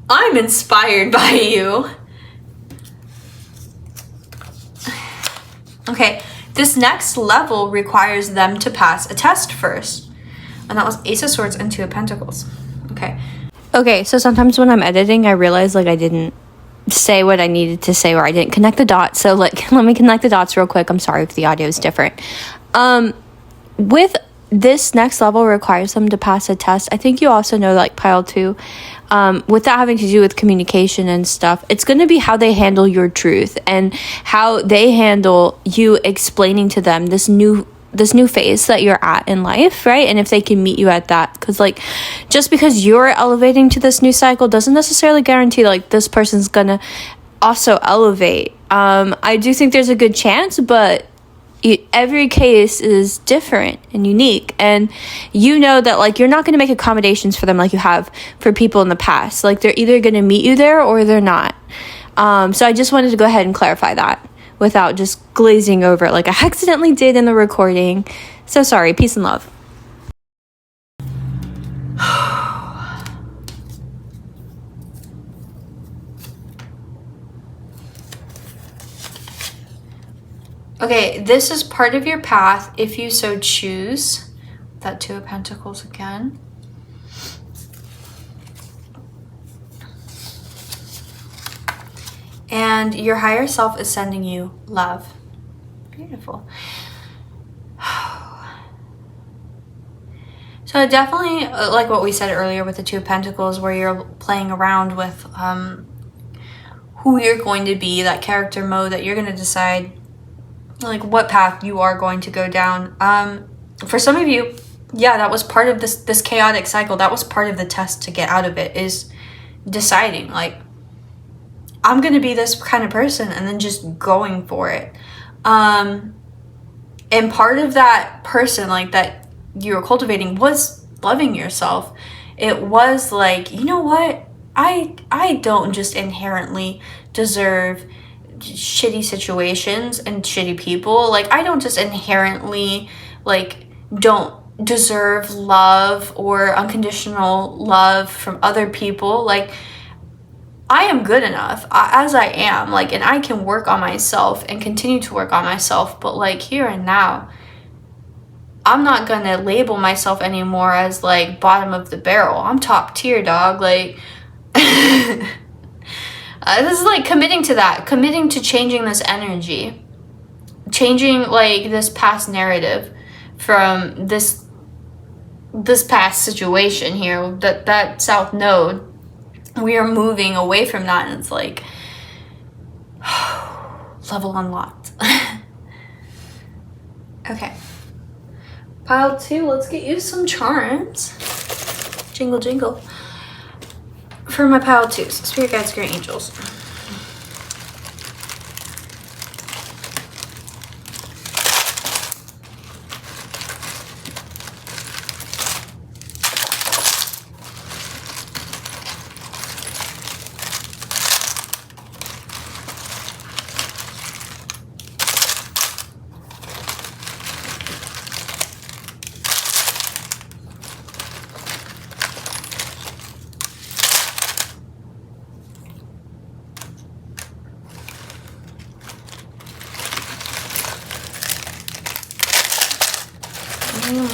I'm inspired by you. Okay, this next level requires them to pass a test first. And that was Ace of Swords and Two of Pentacles. Okay, so sometimes when I'm editing, I realize like I didn't say what I needed to say, or I didn't connect the dots. So like, let me connect the dots real quick. I'm sorry if the audio is different. With this next level requires them to pass a test. I think you also know, like pile 2, with that having to do with communication and stuff, it's going to be how they handle your truth and how they handle you explaining to them this new phase that you're at in life, right? And if they can meet you at that, because like just because you're elevating to this new cycle doesn't necessarily guarantee like this person's gonna also elevate. I do think there's a good chance, but every case is different and unique, and you know that like you're not going to make accommodations for them like you have for people in the past. Like they're either going to meet you there or they're not. So I just wanted to go ahead and clarify that without just glazing over it like I accidentally did in the recording. So sorry. Peace and love. Okay, this is part of your path if you so choose. That Two of Pentacles again. And your higher self is sending you love. Beautiful. So I definitely, like what we said earlier with the Two of Pentacles, where you're playing around with who you're going to be, that character mode that you're going to decide like what path you are going to go down. For some of you, yeah, that was part of this chaotic cycle. That was part of the test to get out of it, is deciding like, I'm going to be this kind of person, and then just going for it. And part of that person, like that you were cultivating, was loving yourself. It was like, you know what? I don't just inherently deserve shitty situations and shitty people. Like, I don't just inherently, like, don't deserve love or unconditional love from other people. Like, I am good enough as I am, like, and I can work on myself and continue to work on myself. But like here and now, I'm not gonna label myself anymore as like bottom of the barrel. I'm top tier, dog. Like, this is like committing to that, committing to changing this energy, changing like this past narrative from this past situation here, that South Node. We are moving away from that, and it's like level unlocked. Okay, pile 2, let's get you some charms. Jingle jingle. For my pile 2s, spirit guides, spirit angels.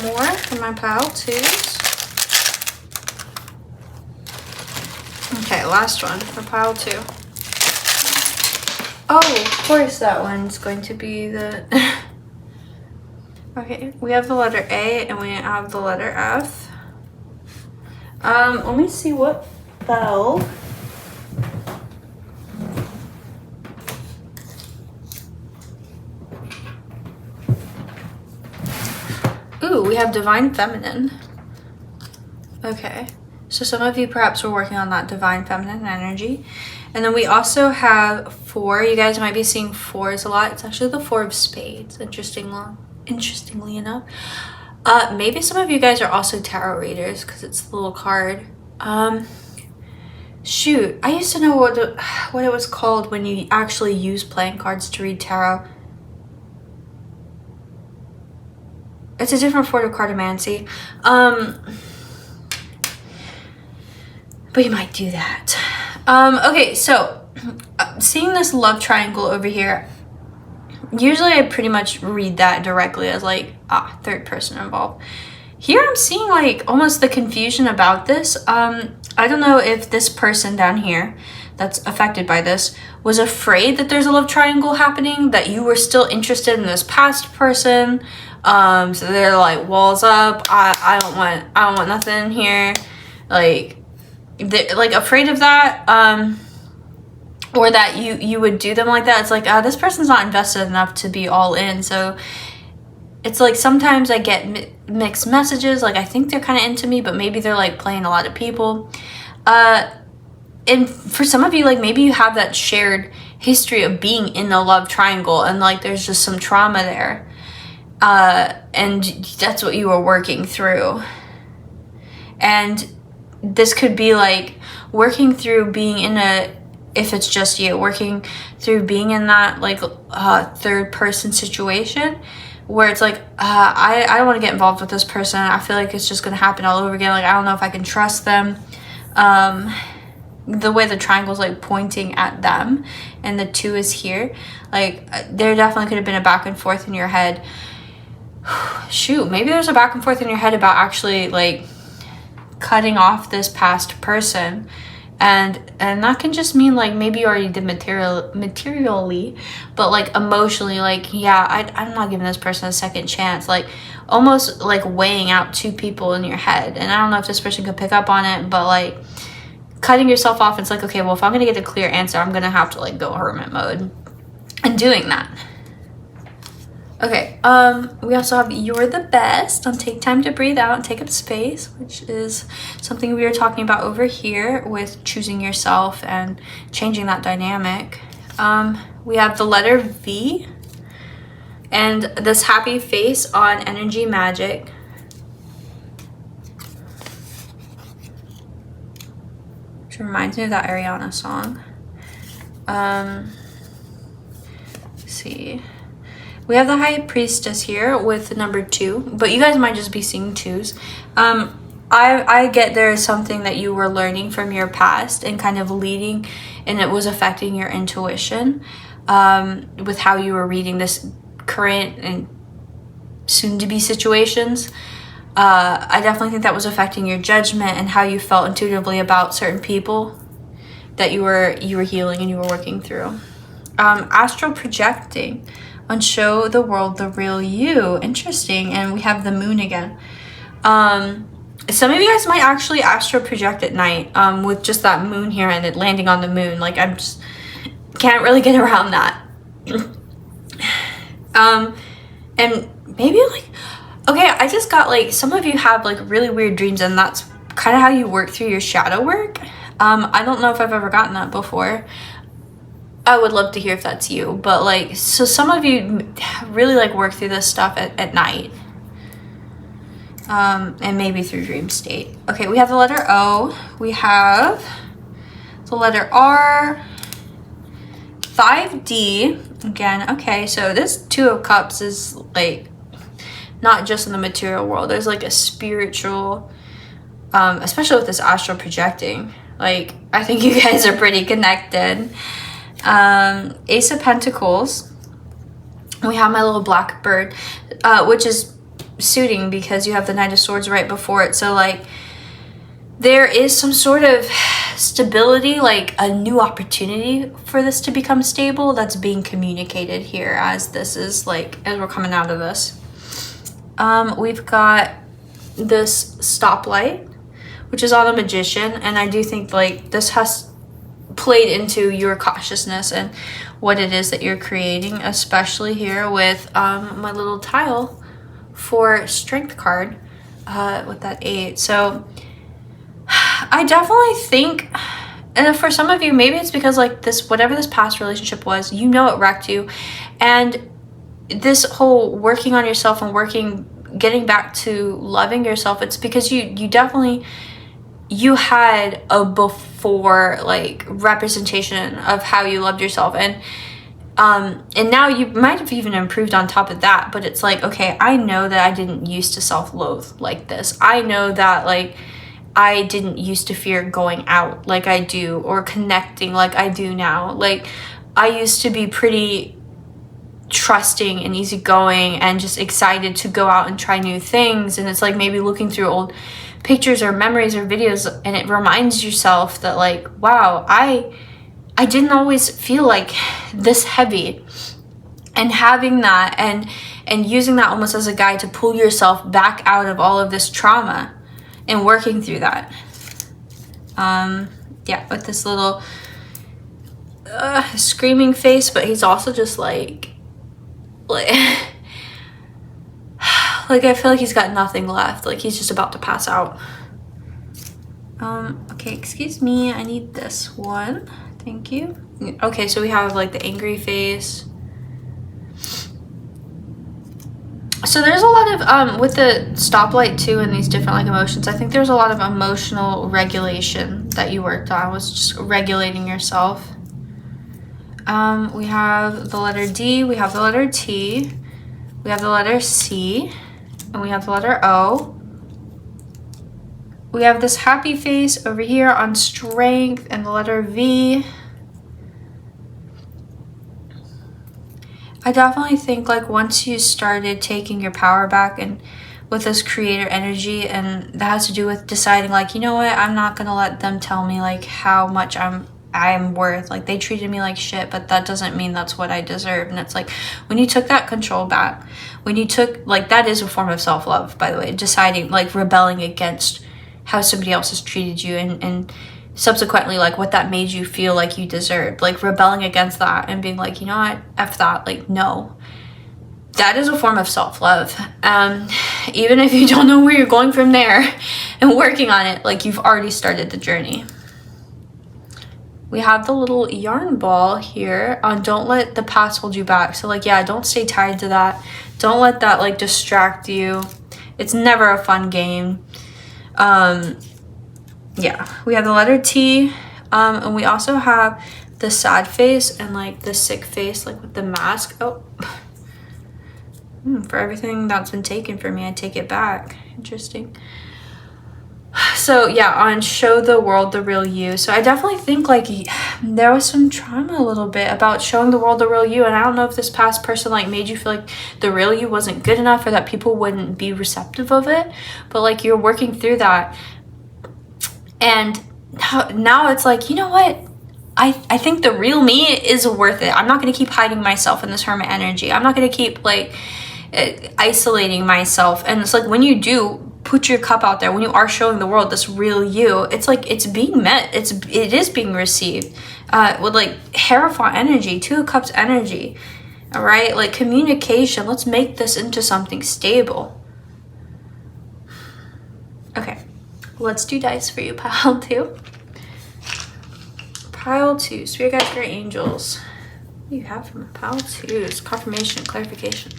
More for my pile 2s. Okay, last one for pile 2. Oh, of course that one's going to be the... Okay, we have the letter A and we have the letter F. Let me see what fell. Ooh, we have Divine Feminine. Okay, so some of you perhaps were working on that Divine Feminine energy. And then we also have 4. You guys might be seeing 4s a lot. It's actually the 4 of Spades, interestingly enough. Maybe some of you guys are also tarot readers because it's the little card. Shoot, I used to know what it was called when you actually use playing cards to read tarot. It's a different form of cartomancy. But you might do that. Okay, so seeing this love triangle over here, usually I pretty much read that directly as like, third person involved. here I'm seeing like almost the confusion about this. I don't know if this person down here that's affected by this was afraid that there's a love triangle happening, that you were still interested in this past person. So they're like, walls up, I don't want nothing here. Like, they're like afraid of that. Or that you would do them like that. It's like, this person's not invested enough to be all in. So it's like sometimes I get mixed messages. Like, I think they're kind of into me, but maybe they're like playing a lot of people. And for some of you, like maybe you have that shared history of being in a love triangle, and like there's just some trauma there. And that's what you were working through. And this could be like working through being in if it's just you, working through being in that like third person situation where it's like, I don't want to get involved with this person. I feel like it's just going to happen all over again. Like, I don't know if I can trust them. The way the triangle's like pointing at them and the 2 is here, like there definitely could have been a back and forth in your head. Shoot, maybe there's a back and forth in your head about actually like cutting off this past person. And that can just mean like maybe you already did materially, but like emotionally, like, yeah, I'm not giving this person a second chance. Like almost like weighing out 2 people in your head. And I don't know if this person could pick up on it, but like cutting yourself off, it's like, okay, well, if I'm gonna get a clear answer, I'm gonna have to like go hermit mode and doing that. Okay, we also have You're the Best on Take Time to Breathe Out and Take Up Space, which is something we were talking about over here with choosing yourself and changing that dynamic. We have the letter V and this happy face on Energy Magic. Which reminds me of that Ariana song. Let's see. We have the High Priestess here with the number 2, but you guys might just be seeing 2s. I get there is something that you were learning from your past and kind of leading, and it was affecting your intuition with how you were reading this current and soon-to-be situations. I definitely think that was affecting your judgment and how you felt intuitively about certain people that you were healing and you were working through. Astral projecting on Show the World the Real You. Interesting. And we have the moon again. Some of you guys might actually astral project at night with just that moon here and it landing on the moon. Like, I just can't really get around that. And maybe like, okay, I just got like, some of you have like really weird dreams, and that's kind of how you work through your shadow work. I don't know if I've ever gotten that before. I would love to hear if that's you, but like, so some of you really like work through this stuff at night, and maybe through dream state. Okay, we have the letter O, we have the letter R, 5D again. Okay, so this 2 of Cups is like not just in the material world. There's like a spiritual, especially with this astral projecting. Like, I think you guys are pretty connected. Ace of Pentacles. We have my little black bird, which is suiting because you have the Knight of Swords right before it. So like there is some sort of stability, like a new opportunity for this to become stable that's being communicated here as this is like, as we're coming out of this. We've got this stoplight, which is on the Magician, and I do think like this has played into your cautiousness and what it is that you're creating, especially here with my little tile for Strength card with that 8. So I definitely think, and for some of you, maybe it's because like this, whatever this past relationship was, you know, it wrecked you, and this whole working on yourself and getting back to loving yourself, it's because you definitely, you had a before like representation of how you loved yourself, and now you might have even improved on top of that, but it's like, okay, I know that I didn't used to self-loathe like this. I know that like I didn't used to fear going out like I do, or connecting like I do now. Like I used to be pretty trusting and easygoing and just excited to go out and try new things. And it's like maybe looking through old pictures or memories or videos, and it reminds yourself that like, wow, I didn't always feel like this heavy. And having that and using that almost as a guide to pull yourself back out of all of this trauma and working through that. Yeah, with this little screaming face, but he's also just like I feel like he's got nothing left. Like he's just about to pass out. Okay, excuse me, I need this one. Thank you. Okay, so we have like the angry face. So there's a lot of, with the stoplight too and these different like emotions, I think there's a lot of emotional regulation that you worked on, was just regulating yourself. We have the letter D, we have the letter T, we have the letter C, and we have the letter O. We have this happy face over here on strength and the letter V. I definitely think like once you started taking your power back and with this creator energy, and that has to do with deciding like, you know what, I'm not gonna let them tell me like how much I'm worth. Like they treated me like shit, but that doesn't mean that's what I deserve. And it's like when you took that control back, when you took like, that is a form of self-love, by the way, deciding like rebelling against how somebody else has treated you and subsequently like what that made you feel like you deserved, like rebelling against that and being like, you know what, F that, like no, that is a form of self-love. Even if you don't know where you're going from there and working on it, like you've already started the journey. We have the little yarn ball here on don't let the past hold you back. So like, yeah, don't stay tied to that. Don't let that like distract you. It's never a fun game. Yeah, we have the letter T, and we also have the sad face and like the sick face, like with the mask. Oh, for everything that's been taken from me, I take it back. Interesting. So yeah, on show the world the real you. So I definitely think like there was some trauma a little bit about showing the world the real you, and I don't know if this past person like made you feel like the real you wasn't good enough or that people wouldn't be receptive of it, but like you're working through that. And now it's like, you know what? I think the real me is worth it. I'm not going to keep hiding myself in this hermit energy. I'm not going to keep like isolating myself. And it's like when you do put your cup out there, when you are showing the world this real you, it's like it's being met. It is being received with like Hierophant energy, 2 of Cups energy. All right, like communication. Let's make this into something stable. Okay. Let's do dice for you, pile 2. Pile 2, Spirit Guides, Spirit Angels. What do you have from pile 2? It's confirmation, clarification.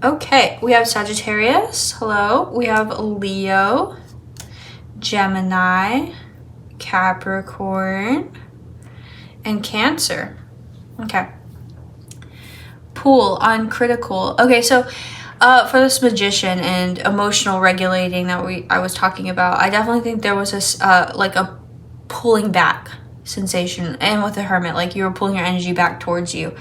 Okay, we have Sagittarius. Hello. We have Leo, Gemini, Capricorn, and Cancer. Okay. Pool on critical. Okay, so for this magician and emotional regulating that I was talking about, I definitely think there was this like a pulling back sensation, and with the hermit, like you were pulling your energy back towards you.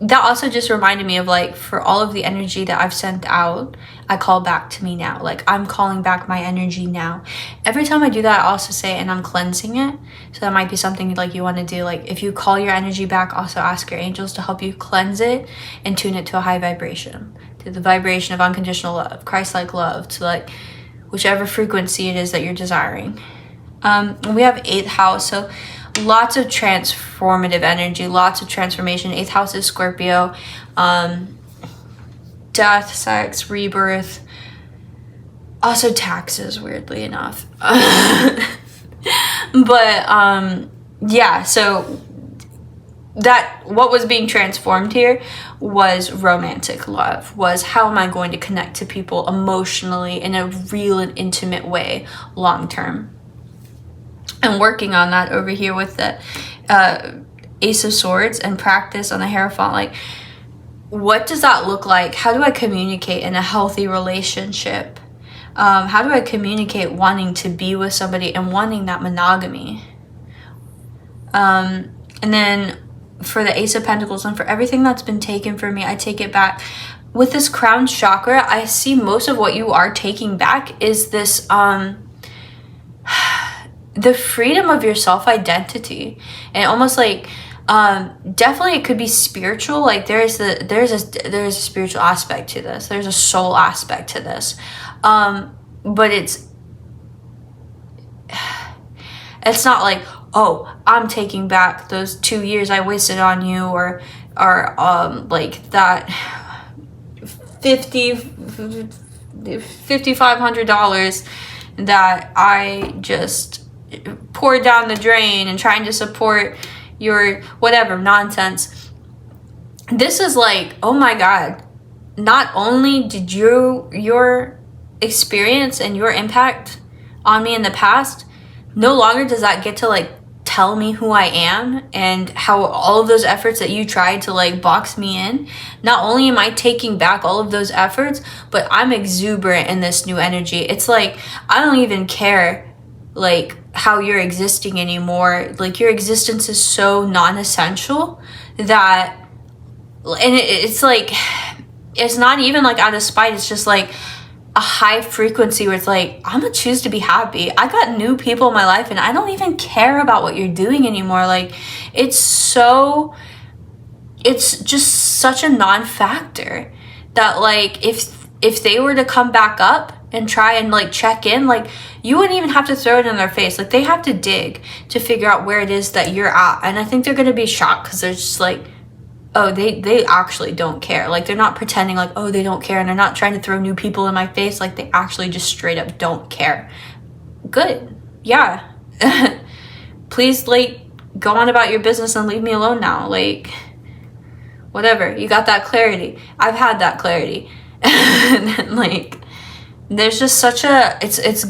That also just reminded me of like, for all of the energy that I've sent out, I call back to me now. Like I'm calling back my energy now. Every time I do that, I also say, and I'm cleansing it. So that might be something like you want to do. Like if you call your energy back, also ask your angels to help you cleanse it and tune it to a high vibration, to the vibration of unconditional love, Christ-like love, to like whichever frequency it is that you're desiring. We have 8th house, so lots of transformative energy, lots of transformation. 8th house is Scorpio. Death, sex, rebirth. Also taxes, weirdly enough. But yeah, so that what was being transformed here was romantic love, was how am I going to connect to people emotionally in a real and intimate way long term. And working on that over here with the Ace of Swords and practice on the Hierophant. Like, what does that look like? How do I communicate in a healthy relationship? How do I communicate wanting to be with somebody and wanting that monogamy? And then for the Ace of Pentacles and for everything that's been taken from me, I take it back. With this crown chakra, I see most of what you are taking back is this the freedom of your self-identity, and almost like definitely it could be spiritual. Like there's a spiritual aspect to this, there's a soul aspect to this, but it's not like, oh, I'm taking back those 2 years I wasted on you, or like that $5,500 that I just poured down the drain and trying to support your whatever nonsense. This is like, oh my God, not only did your experience and your impact on me in the past, no longer does that get to like tell me who I am and how all of those efforts that you tried to like box me in. Not only am I taking back all of those efforts, but I'm exuberant in this new energy. It's like, I don't even care like how you're existing anymore. Like your existence is so non-essential that, and it's like, it's not even like out of spite. It's just like a high frequency where it's like, I'm gonna choose to be happy. I got new people in my life and I don't even care about what you're doing anymore. Like it's just such a non-factor that like if they were to come back up and try and like check in, like you wouldn't even have to throw it in their face. Like they have to dig to figure out where it is that you're at. And I think they're gonna be shocked because they're just like, oh, they actually don't care. Like they're not pretending like, oh, they don't care, and they're not trying to throw new people in my face. Like they actually just straight up don't care. Good. Yeah. Please like go on about your business and leave me alone now. Like whatever. You got that clarity. I've had that clarity. And then, like there's just such a, it's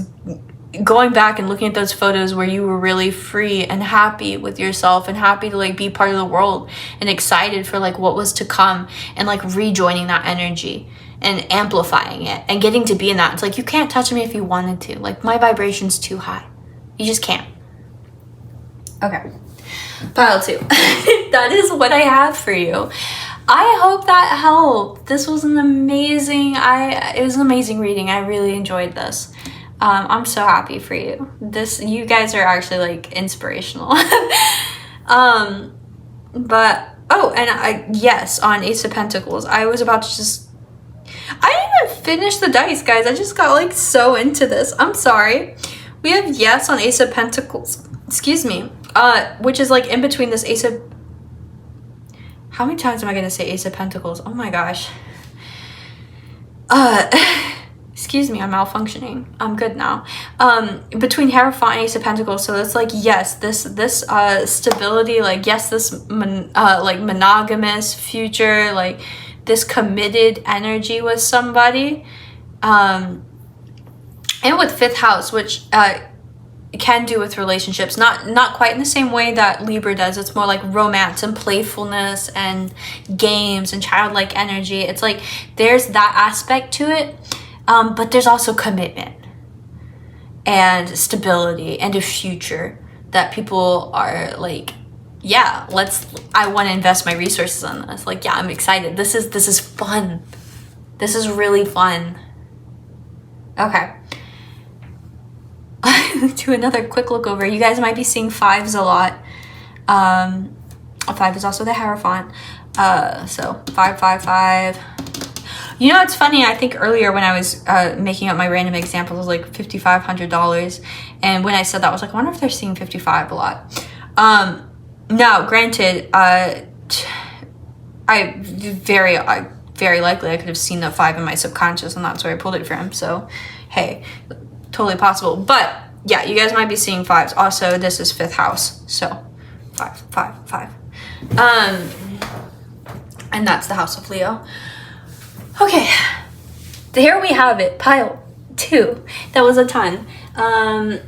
going back and looking at those photos where you were really free and happy with yourself and happy to like be part of the world and excited for like what was to come, and like rejoining that energy and amplifying it and getting to be in that. It's like, you can't touch me if you wanted to. Like my vibration's too high. You just can't. Okay. Pile 2. That is what I have for you. I hope that helped. This was an amazing, it was an amazing reading. I really enjoyed this. I'm so happy for you. You guys are actually like inspirational. But, oh, and yes, on Ace of Pentacles, I was about to I didn't even finish the dice, guys. I just got like so into this. I'm sorry. We have yes on Ace of Pentacles, excuse me, which is like in between this Ace of, how many times am I going to say Ace of Pentacles? Oh my gosh. Excuse me, I'm malfunctioning. I'm good now. Between Hierophant and Ace of Pentacles, so it's like, yes, this stability, like, yes, this like monogamous future, like this committed energy with somebody. And with 5th house, which can do with relationships, not quite in the same way that Libra does. It's more like romance and playfulness and games and childlike energy. It's like there's that aspect to it. But there's also commitment and stability and a future that people are like, yeah, I want to invest my resources on this. Like, yeah, I'm excited. This is fun. This is really fun. Okay. Do another quick look over. You guys might be seeing 5s a lot. 5 is also the Hierophant. So 5, 5, 5. You know, it's funny, I think earlier when I was making up my random examples, it was like $5,500. And when I said that, I was like, I wonder if they're seeing 55 a lot. Now, granted, very likely I could have seen the 5 in my subconscious, and that's where I pulled it from. So, hey, totally possible. But, yeah, you guys might be seeing 5s. Also, this is 5th house. So, 5, 5, 5. And that's the house of Leo. Okay, there we have it, pile 2. That was a ton.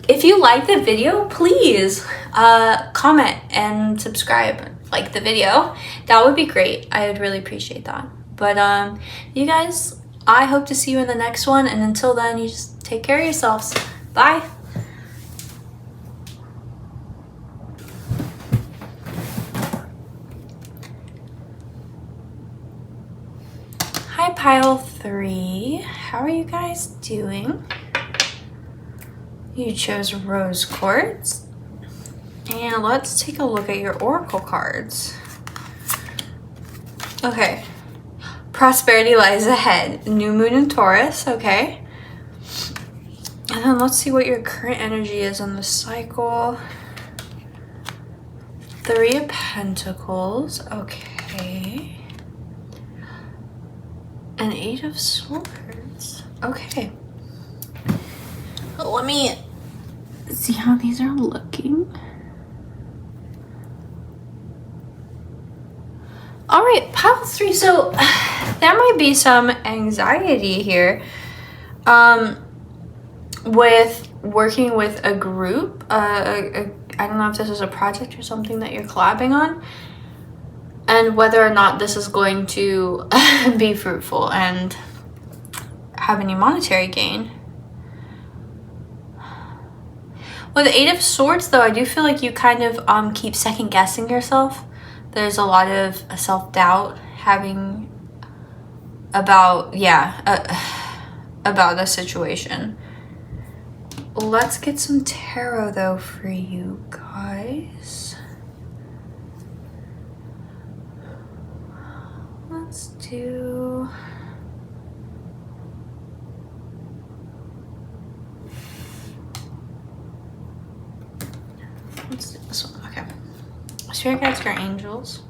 If you like the video, please comment and subscribe, like the video. That would be great. I would really appreciate that. But you guys, I hope to see you in the next one. And until then, you just take care of yourselves. Bye. Hi, pile 3. How are you guys doing? You chose rose quartz. And let's take a look at your oracle cards. Okay. Prosperity lies ahead. New moon in Taurus. Okay. And then let's see what your current energy is on the cycle. 3 of Pentacles. Okay. And 8 of Swords. Okay. Let me see how these are looking. All right, pile 3. So there might be some anxiety here with working with a group. I don't know if this is a project or something that you're collabing on, and whether or not this is going to be fruitful and have any monetary gain. With the 8 of Swords, though, I do feel like you kind of keep second guessing yourself. There's a lot of self-doubt having about the situation. Let's get some tarot, though, for you guys. Let's do... Let's do this one. Okay. Spirit guides, your angels.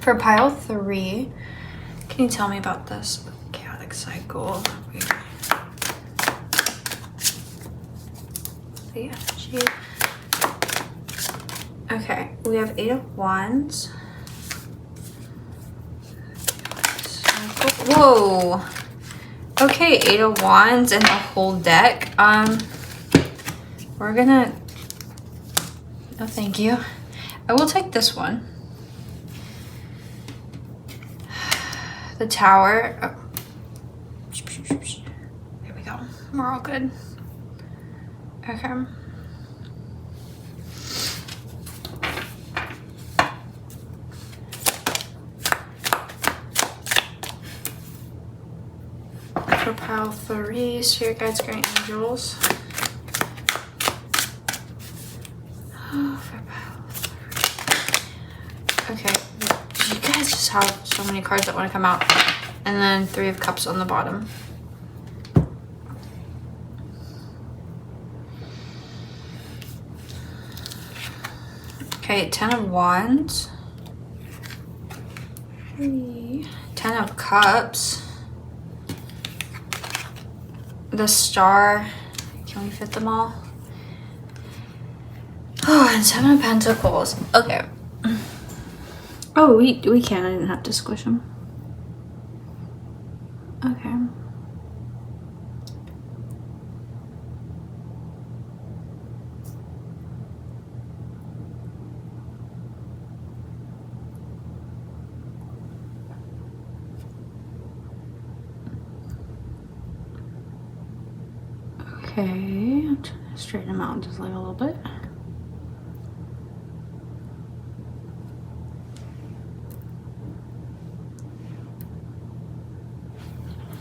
For pile 3, can you tell me about this chaotic cycle? The energy. Okay, we have 8 of Wands. Whoa. Okay, 8 of Wands and the whole deck. We're gonna... No, thank you. I will take this one. The Tower. Oh. There we go. We're all good. Okay. For pile 3, Spirit guides, great angels. Okay, you guys just have so many cards that want to come out. And then 3 of Cups on the bottom. Okay, 10 of Wands. 10 of Cups. The Star. Can we fit them all? Oh, and 7 of Pentacles. Okay. Oh, we can. I didn't have to squish them. Okay. Okay, I'm trying to straighten them out just like a little bit.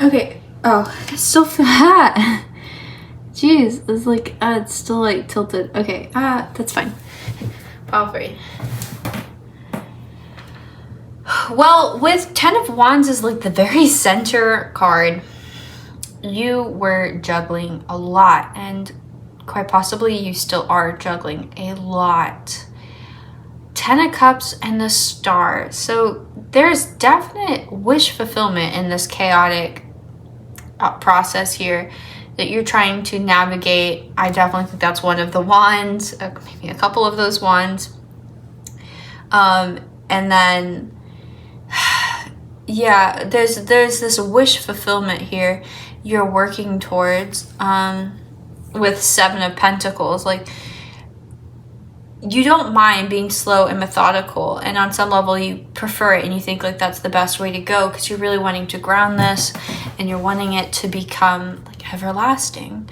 Okay. Oh, I still feel hot. Jeez, it's like it's still like tilted. Okay, that's fine. Pile 3. Well, with 10 of Wands is like the very center card. You were juggling a lot, and quite possibly you still are juggling a lot. 10 of Cups and the Star. So there's definite wish fulfillment in this chaotic process here that you're trying to navigate. I definitely think that's one of the wands, maybe a couple of those wands. And then, yeah, there's this wish fulfillment here you're working towards with 7 of Pentacles. Like, you don't mind being slow and methodical, and on some level you prefer it and you think like that's the best way to go because you're really wanting to ground this and you're wanting it to become like everlasting.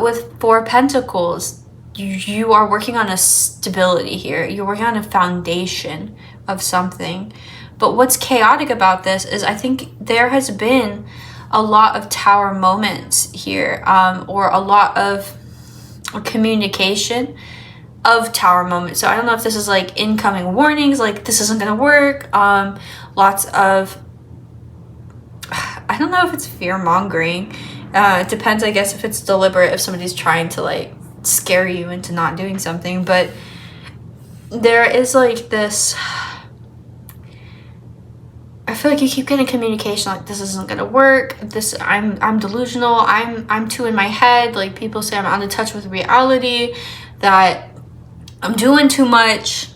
With Four Pentacles, you are working on a stability here. You're working on a foundation of something. But what's chaotic about this is I think there has been a lot of Tower moments here, or a lot of communication of Tower moments. So I don't know if this is like incoming warnings, like this isn't gonna work. Lots of, I don't know if it's fear mongering. It depends, I guess, if it's deliberate, if somebody's trying to like scare you into not doing something. But there is like this, I feel like you keep getting communication like this isn't gonna work. This I'm delusional. I'm too in my head. Like people say I'm out of touch with reality, that I'm doing too much,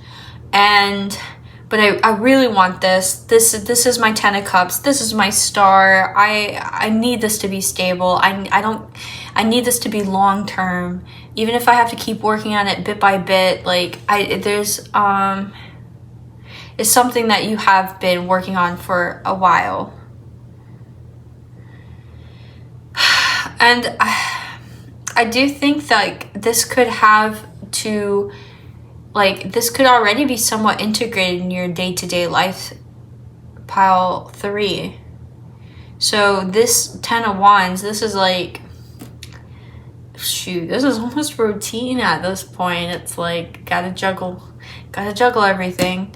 but I really want this. This is my 10 of Cups. This is my star. I need this to be stable. I need this to be long term. Even if I have to keep working on it bit by bit, like it's something that you have been working on for a while. And I do think that like, this could already be somewhat integrated in your day-to-day life, pile 3. So this 10 of Wands, this is like, shoot, this is almost routine at this point. It's like, gotta juggle everything.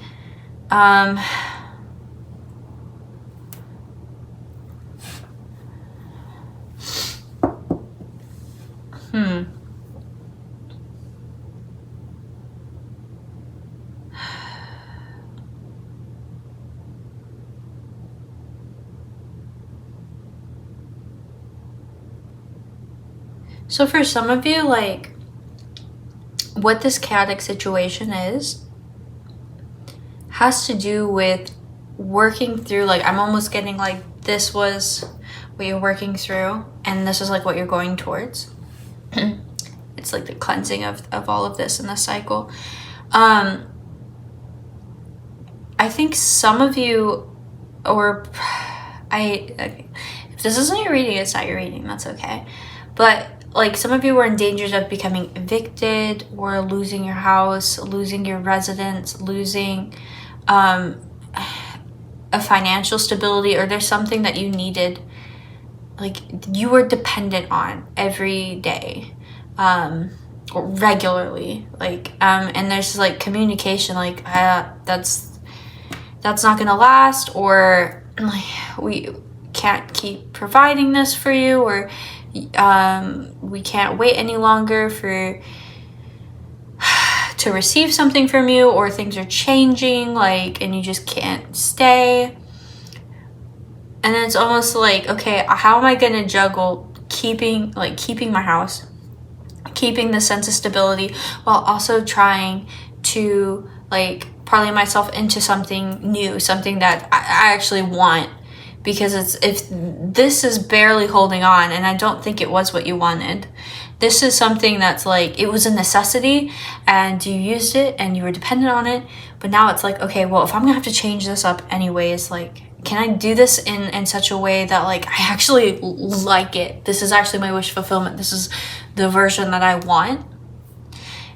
So for some of you, like, what this chaotic situation has to do with working through, like, I'm almost getting like this was what you're working through and this is like what you're going towards. It's like the cleansing of all of this in the cycle. I think some of you, if this isn't your reading, it's not your reading, that's okay. But like some of you were in danger of becoming evicted or losing your house, losing your residence, losing a financial stability, or there's something that you needed, like you were dependent on every day, or regularly, like and there's like communication like that's not gonna last, or like we can't keep providing this for you, or we can't wait any longer to receive something from you, or things are changing, like, and you just can't stay. And then it's almost like, okay, how am I gonna juggle keeping my house, keeping the sense of stability, while also trying to like parlay myself into something new, something that I actually want. Because if this is barely holding on, and I don't think it was what you wanted. This is something that's like, it was a necessity and you used it and you were dependent on it. But now it's like, okay, well, if I'm gonna have to change this up anyways, like, can I do this in such a way that like I actually like it? This is actually my wish fulfillment. This is the version that I want.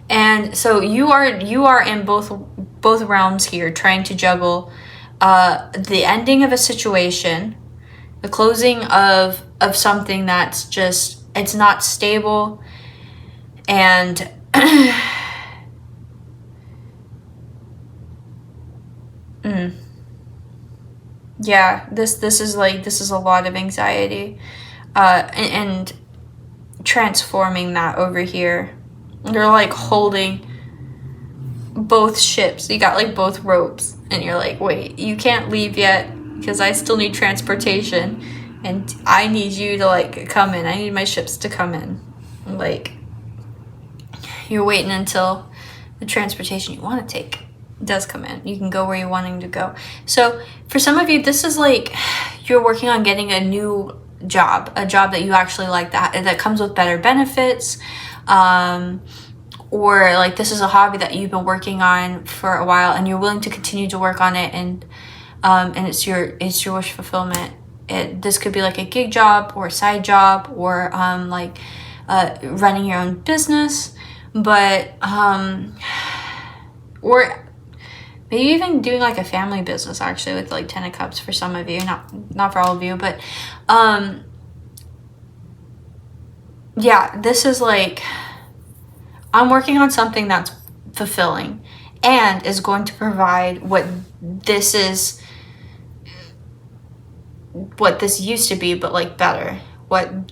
And so you are in both realms here, trying to juggle the ending of a situation, the closing of something that's just, it's not stable, and yeah, this is a lot of anxiety, and transforming that over here. You're like holding both ships. You got like both ropes, and you're like, wait, you can't leave yet because I still need transportation, and I need you to like come in. I need my ships to come in. Like, you're waiting until the transportation you want to take does come in. You can go where you're wanting to go. So for some of you, this is like you're working on getting a new job, a job that you actually like, that comes with better benefits, or like this is a hobby that you've been working on for a while and you're willing to continue to work on it, and it's your wish fulfillment. This could be like a gig job or a side job, or running your own business, but or maybe even doing like a family business, actually, with like 10 of Cups for some of you, not for all of you, but yeah, this is like, I'm working on something that's fulfilling and is going to provide what this used to be, but like better. What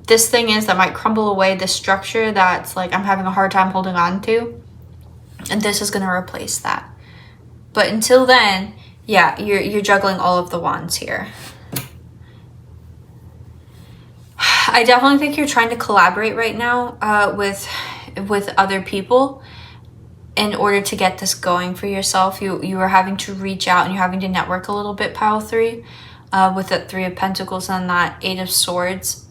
this thing is that might crumble away, this structure that's like I'm having a hard time holding on to, and this is going to replace that. But until then, yeah, you're juggling all of the wands here. I definitely think you're trying to collaborate right now with other people in order to get this going for yourself. You are having to reach out and you're having to network a little bit, pile 3, with that 3 of Pentacles and that 8 of Swords.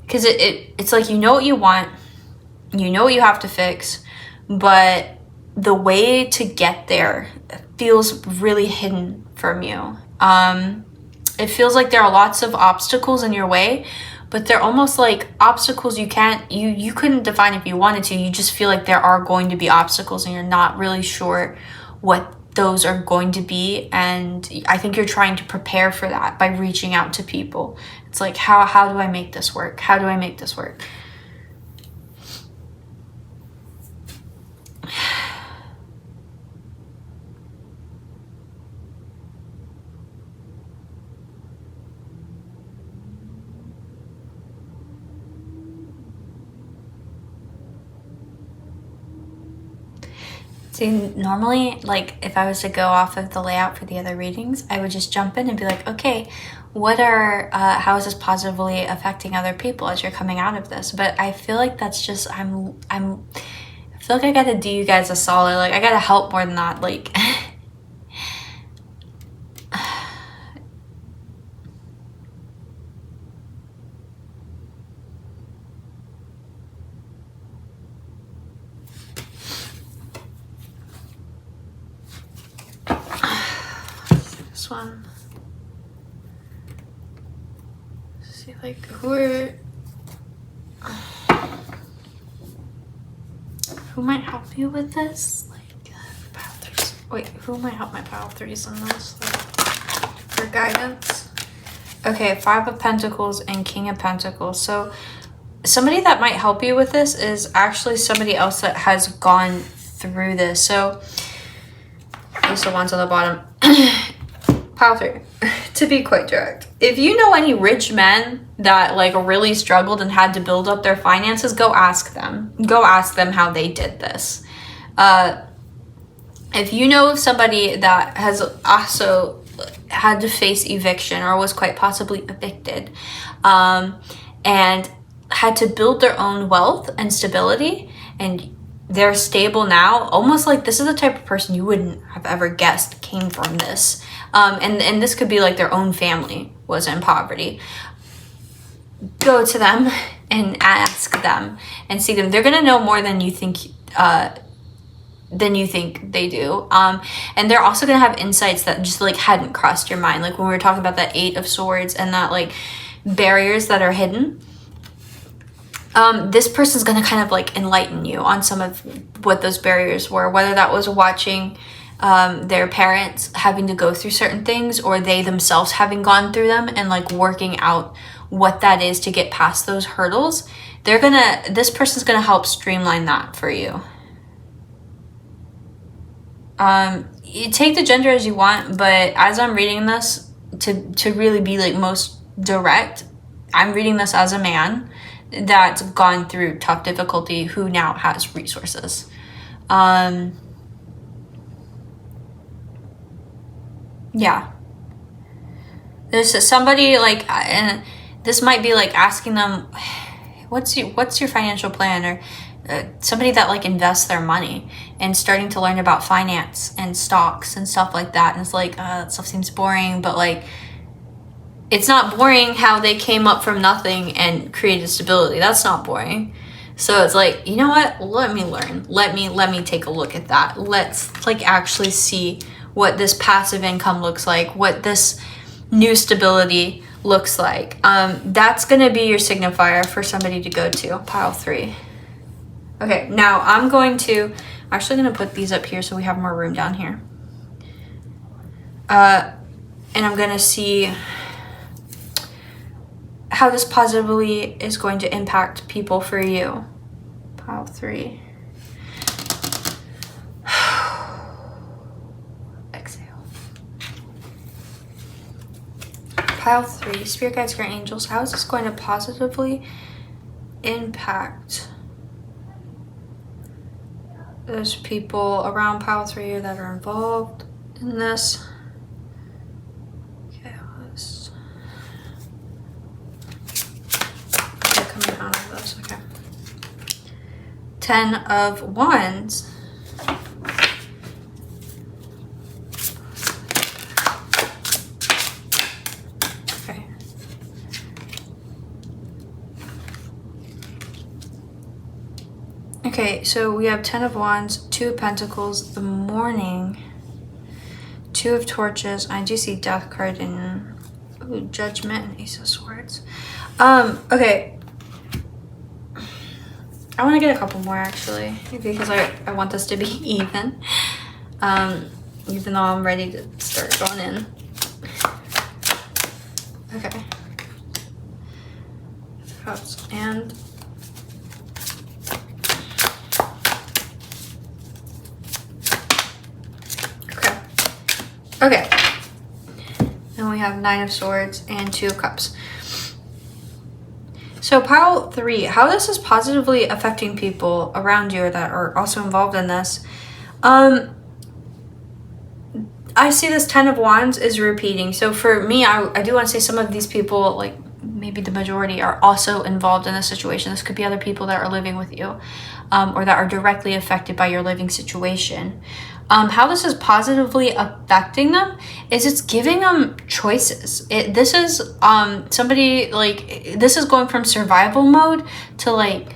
Because it's like, you know what you want, you know what you have to fix, but the way to get there feels really hidden from you. It feels like there are lots of obstacles in your way, but they're almost like obstacles you couldn't define if you wanted to. You just feel like there are going to be obstacles and you're not really sure what those are going to be. And I think you're trying to prepare for that by reaching out to people. It's like, how do I make this work? How do I make this work? See, normally, like, if I was to go off of the layout for the other readings, I would just jump in and be like, okay, how is this positively affecting other people as you're coming out of this? But I feel like that's just, I feel like I gotta do you guys a solid. Like, I gotta help more than that. Like, one. See, like, who might help you with this? Like, pile 3s. Wait, who might help my pile 3s on this? Like, for guidance. Okay, 5 of Pentacles and King of Pentacles. So somebody that might help you with this is actually somebody else that has gone through this. So these are the ones on the bottom. Pile 3, to be quite direct. If you know any rich men that like really struggled and had to build up their finances, go ask them. Go ask them how they did this. If you know of somebody that has also had to face eviction or was quite possibly evicted, and had to build their own wealth and stability, and they're stable now, almost like this is the type of person you wouldn't have ever guessed came from this. And this could be like their own family was in poverty. Go to them and ask them and see them. They're gonna know more than you think they do. And they're also gonna have insights that just like hadn't crossed your mind. Like when we were talking about that 8 of Swords and that like barriers that are hidden. This person's gonna kind of like enlighten you on some of what those barriers were, whether that was watching their parents having to go through certain things, or they themselves having gone through them and like working out what that is to get past those hurdles. This person's gonna help streamline that for you. You take the gender as you want, but as I'm reading this, to really be like most direct, I'm reading this as a man that's gone through tough difficulty who now has resources. Yeah. There's somebody like, and this might be like asking them, what's your financial plan, or somebody that like invests their money and starting to learn about finance and stocks and stuff like that. And it's like, that stuff seems boring, but like, it's not boring how they came up from nothing and created stability. That's not boring. So it's like, you know what? Let me learn. Let me take a look at that. Let's like actually see what this passive income looks like, what this new stability looks like. That's gonna be your signifier for somebody to go to, pile 3. Okay, now I'm actually gonna put these up here so we have more room down here. And I'm gonna see how this positively is going to impact people for you. Pile 3. Exhale. Pile 3, spirit guides, guardian angels. How is this going to positively impact those people around pile 3 that are involved in this? Okay, coming out of this. Okay. 10 of Wands. Okay. Okay, so we have 10 of Wands, 2 of Pentacles, the Morning, 2 of Torches. I do see Death card in Judgment and Ace of Swords. Okay. I want to get a couple more actually, because I want this to be even. Even though I'm ready to start going in. Okay. Cups and okay. Then we have 9 of Swords and 2 of Cups. So pile 3, how this is positively affecting people around you that are also involved in this. I see this 10 of Wands is repeating. So for me, I do want to say some of these people, like maybe the majority, are also involved in this situation. This could be other people that are living with you, or that are directly affected by your living situation. How this is positively affecting them is it's giving them choices. This is somebody, like, this is going from survival mode to like,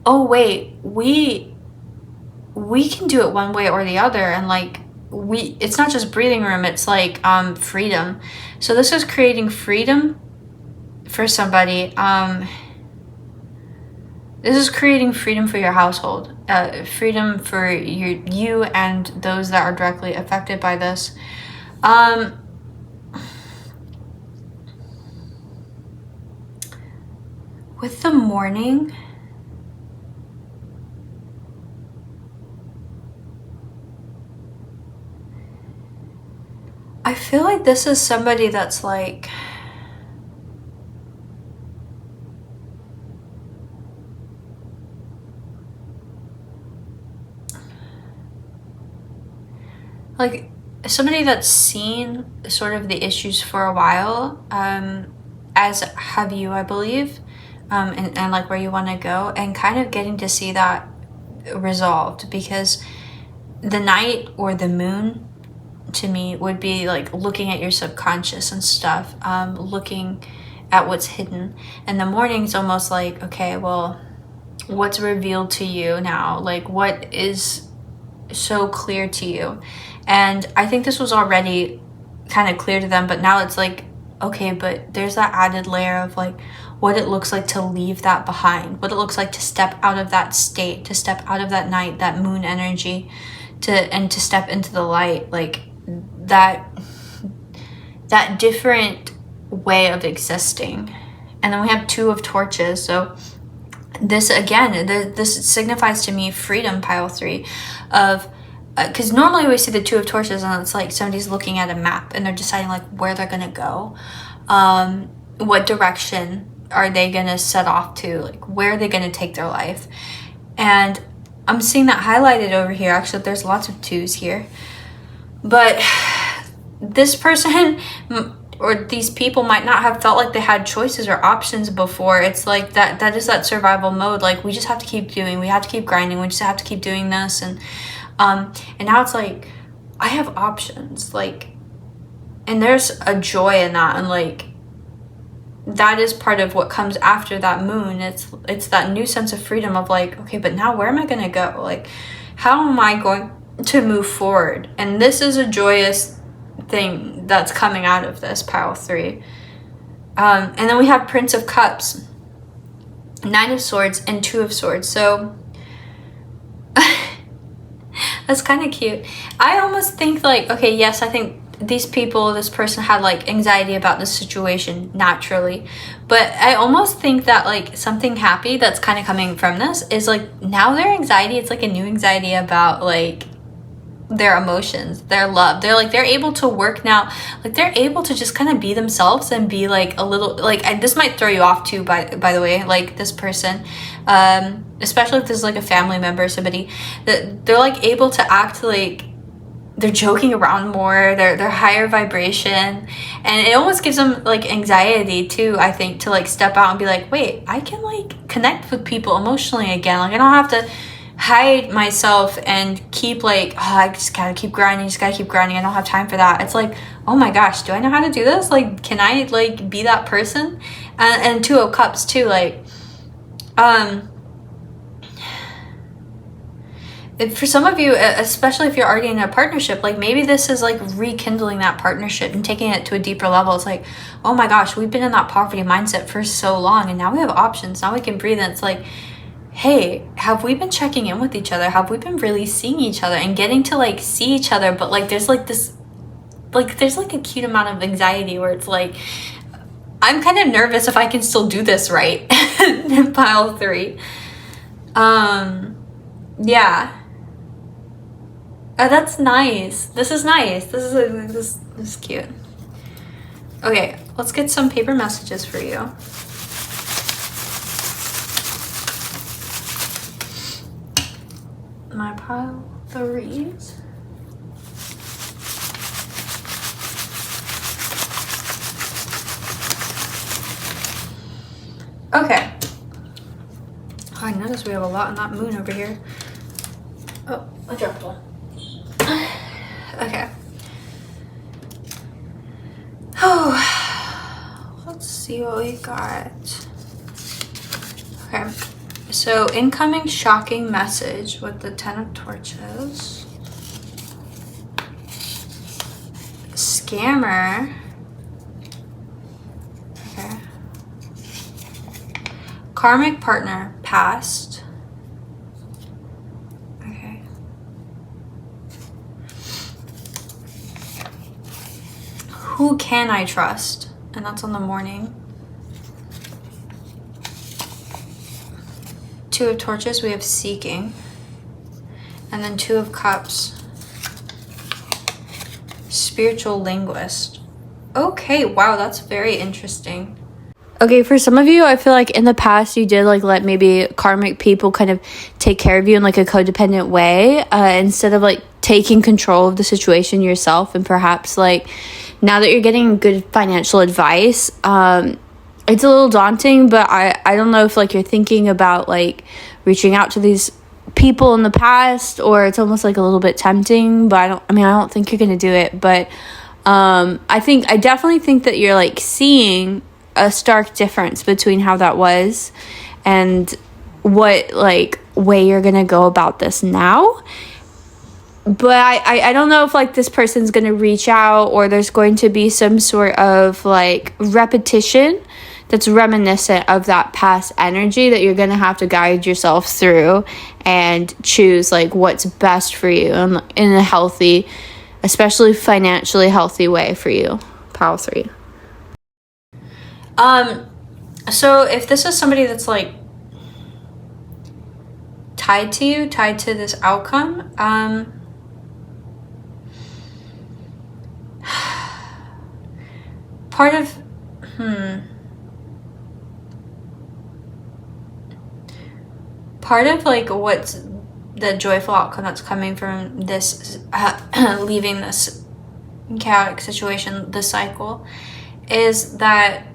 oh wait, we can do it one way or the other, and like it's not just breathing room, it's like freedom. So this is creating freedom for somebody. This is creating freedom for your household, freedom for you and those that are directly affected by this. With the Morning, I feel like this is somebody that's like, somebody that's seen sort of the issues for a while, as have you, I believe, and like where you want to go, and kind of getting to see that resolved, because the night or the moon to me would be like looking at your subconscious and stuff, looking at what's hidden, and the morning's almost like, okay, well, what's revealed to you now, like what is so clear to you. And I think this was already kind of clear to them, but now it's like, okay, but there's that added layer of like what it looks like to leave that behind, what it looks like to step out of that state, to step out of that night, that moon energy, to step into the light, like that different way of existing. And then we have 2 of Torches. So this again, this signifies to me freedom, pile 3, of because normally we see the 2 of Torches and it's like somebody's looking at a map and they're deciding like where they're gonna go, what direction are they gonna set off to, like where are they gonna take their life. And I'm seeing that highlighted over here. Actually, there's lots of 2s here, but this person or these people might not have felt like they had choices or options before. It's like that is that survival mode, like we just have to keep doing, we have to keep grinding, we just have to keep doing this, and now it's like I have options, like, and there's a joy in that, and like that is part of what comes after that moon. It's that new sense of freedom of like, okay, but now where am I gonna go? Like, how am I going to move forward? And this is a joyous thing that's coming out of this pile 3. And then we have Prince of Cups, 9 of Swords, and 2 of Swords. So that's kind of cute. I almost think like, okay, yes, I think this person had like anxiety about this situation naturally, but I almost think that like something happy that's kind of coming from this is like now their anxiety, it's like a new anxiety about like their emotions, their love. They're able to work now, like they're able to just kind of be themselves and be like a little like, and this might throw you off too, by the way, like this person, especially if this is like a family member or somebody, that they're like able to act like they're joking around more, they're higher vibration, and it almost gives them like anxiety too, I think, to like step out and be like, wait, I can like connect with people emotionally again. Like I don't have to hide myself and keep like, oh, I just gotta keep grinding, I don't have time for that. It's like, oh my gosh, do I know how to do this? Like, can I like be that person? And 2 of Cups too, like for some of you, especially if you're already in a partnership, like maybe this is like rekindling that partnership and taking it to a deeper level. It's like, oh my gosh, we've been in that poverty mindset for so long, and now we have options. Now we can breathe. And it's like, hey, have we been checking in with each other? Have we been really seeing each other and getting to like see each other? But like there's like this, like there's like a cute amount of anxiety where it's like, I'm kind of nervous if I can still do this right. In pile 3. Yeah. Oh, that's nice. This is nice. This is cute. Okay, let's get some paper messages for you. My pile 3s. Okay. Oh, I noticed we have a lot on that moon over here. Oh, I dropped one. Okay. Oh, let's see what we got. Okay. So, incoming shocking message with the 10 of Torches. Scammer. Okay. Karmic partner, past. Okay. Who can I trust? And that's on the morning. 2 of Torches, we have seeking. And then 2 of Cups. Spiritual linguist. Okay, wow, that's very interesting. Okay, for some of you, I feel like in the past you did like let maybe karmic people kind of take care of you in like a codependent way, instead of like taking control of the situation yourself. And perhaps like now that you're getting good financial advice, it's a little daunting, but I don't know if like you're thinking about like reaching out to these people in the past, or it's almost like a little bit tempting, but I don't think you're gonna do it. But I definitely think that you're like seeing a stark difference between how that was and what like way you're gonna go about this now. But I don't know if like this person's gonna reach out, or there's going to be some sort of like repetition that's reminiscent of that past energy that you're gonna have to guide yourself through and choose like what's best for you and in a healthy, especially financially healthy way for you. Pile 3. So if this is somebody that's like tied to this outcome, part of like what's the joyful outcome that's coming from this leaving this chaotic situation, the cycle, is that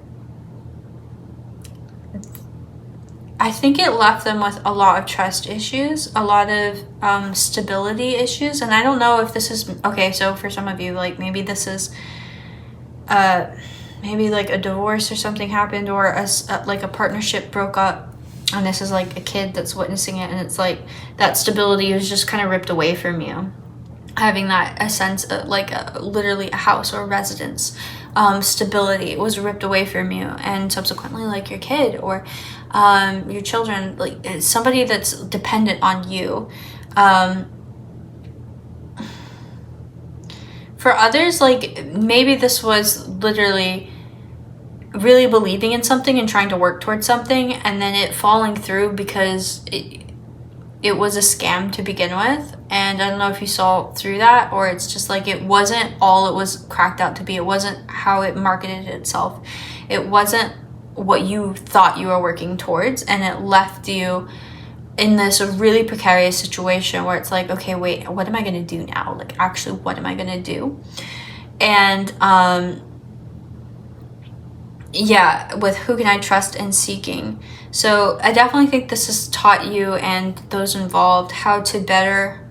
I think it left them with a lot of trust issues, a lot of stability issues. And I don't know if this is okay. So for some of you, like maybe this is maybe like a divorce or something happened, or like a partnership broke up, and this is like a kid that's witnessing it, and it's like that stability is just kind of ripped away from you. Having that a sense of like literally a house or a residence, stability was ripped away from you, and subsequently like your kid or your children, like somebody that's dependent on you. For others, like maybe this was literally really believing in something and trying to work towards something, and then it falling through because it was a scam to begin with. And I don't know if you saw through that, or it's just like it wasn't all it was cracked out to be. It wasn't how it marketed itself. It wasn't what you thought you were working towards, and it left you in this really precarious situation where it's like, okay, wait, what am I gonna do now? Like, actually, what am I gonna do? And yeah, with who can I trust and seeking. So I definitely think this has taught you and those involved how to better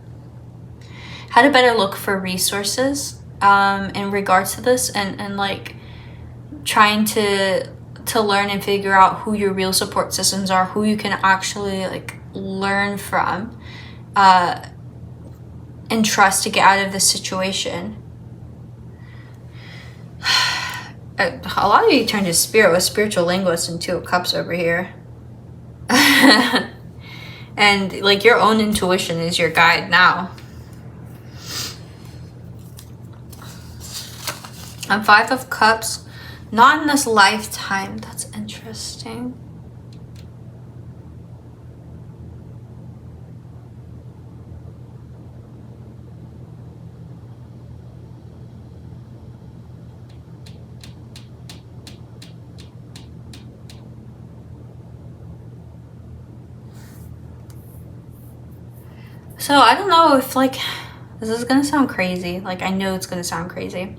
look for resources in regards to this, and like trying to learn and figure out who your real support systems are, who you can actually like learn from and trust to get out of this situation. A lot of you turned to spirit with spiritual linguist and Two of Cups over here. And like your own intuition is your guide now. And Five of Cups, not in this lifetime. That's interesting. So I don't know if like, this is gonna sound crazy. Like I know it's gonna sound crazy.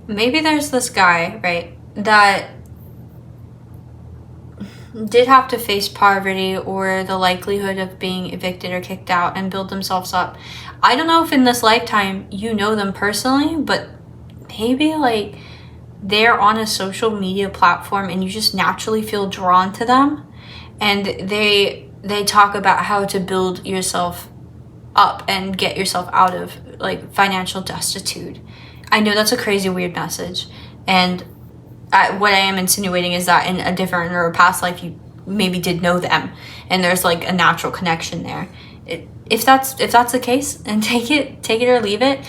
Maybe there's this guy, right, that did have to face poverty or the likelihood of being evicted or kicked out and build themselves up. I don't know if in this lifetime you know them personally, but maybe like they're on a social media platform and you just naturally feel drawn to them, and they talk about how to build yourself up and get yourself out of like financial destitute. I know that's a crazy weird message, and what I am insinuating is that in a different or a past life you maybe did know them, and there's like a natural connection there. If that's the case, and take it or leave it.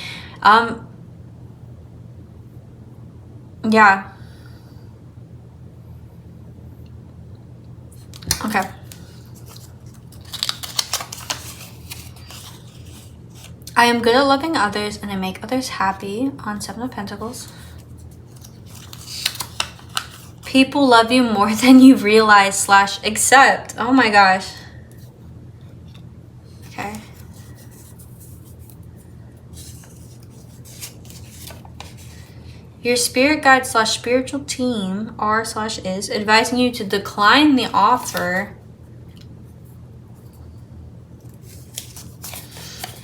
Yeah. Okay. I am good at loving others and I make others happy on Seven of Pentacles. People love you more than you realize / accept. Oh my gosh. Okay. Your spirit guide / spiritual team are / is advising you to decline the offer.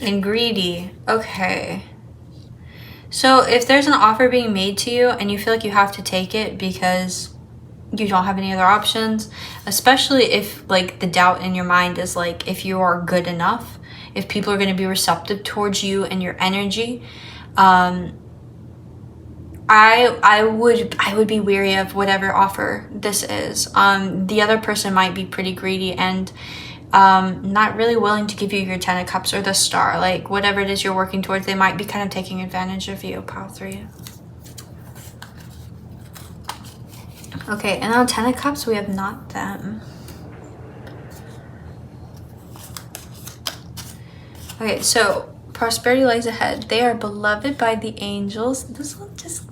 And greedy. Okay. So if there's an offer being made to you and you feel like you have to take it because you don't have any other options, especially if like the doubt in your mind is like if you are good enough, if people are going to be receptive towards you and your energy, I would be wary of whatever offer this is. The other person might be pretty greedy and not really willing to give you your 10 of Cups or the Star. Like whatever it is you're working towards, they might be kind of taking advantage of you. Pile 3. Okay, and on 10 of Cups we have not them. Okay, so prosperity lies ahead. They are beloved by the angels. This one just,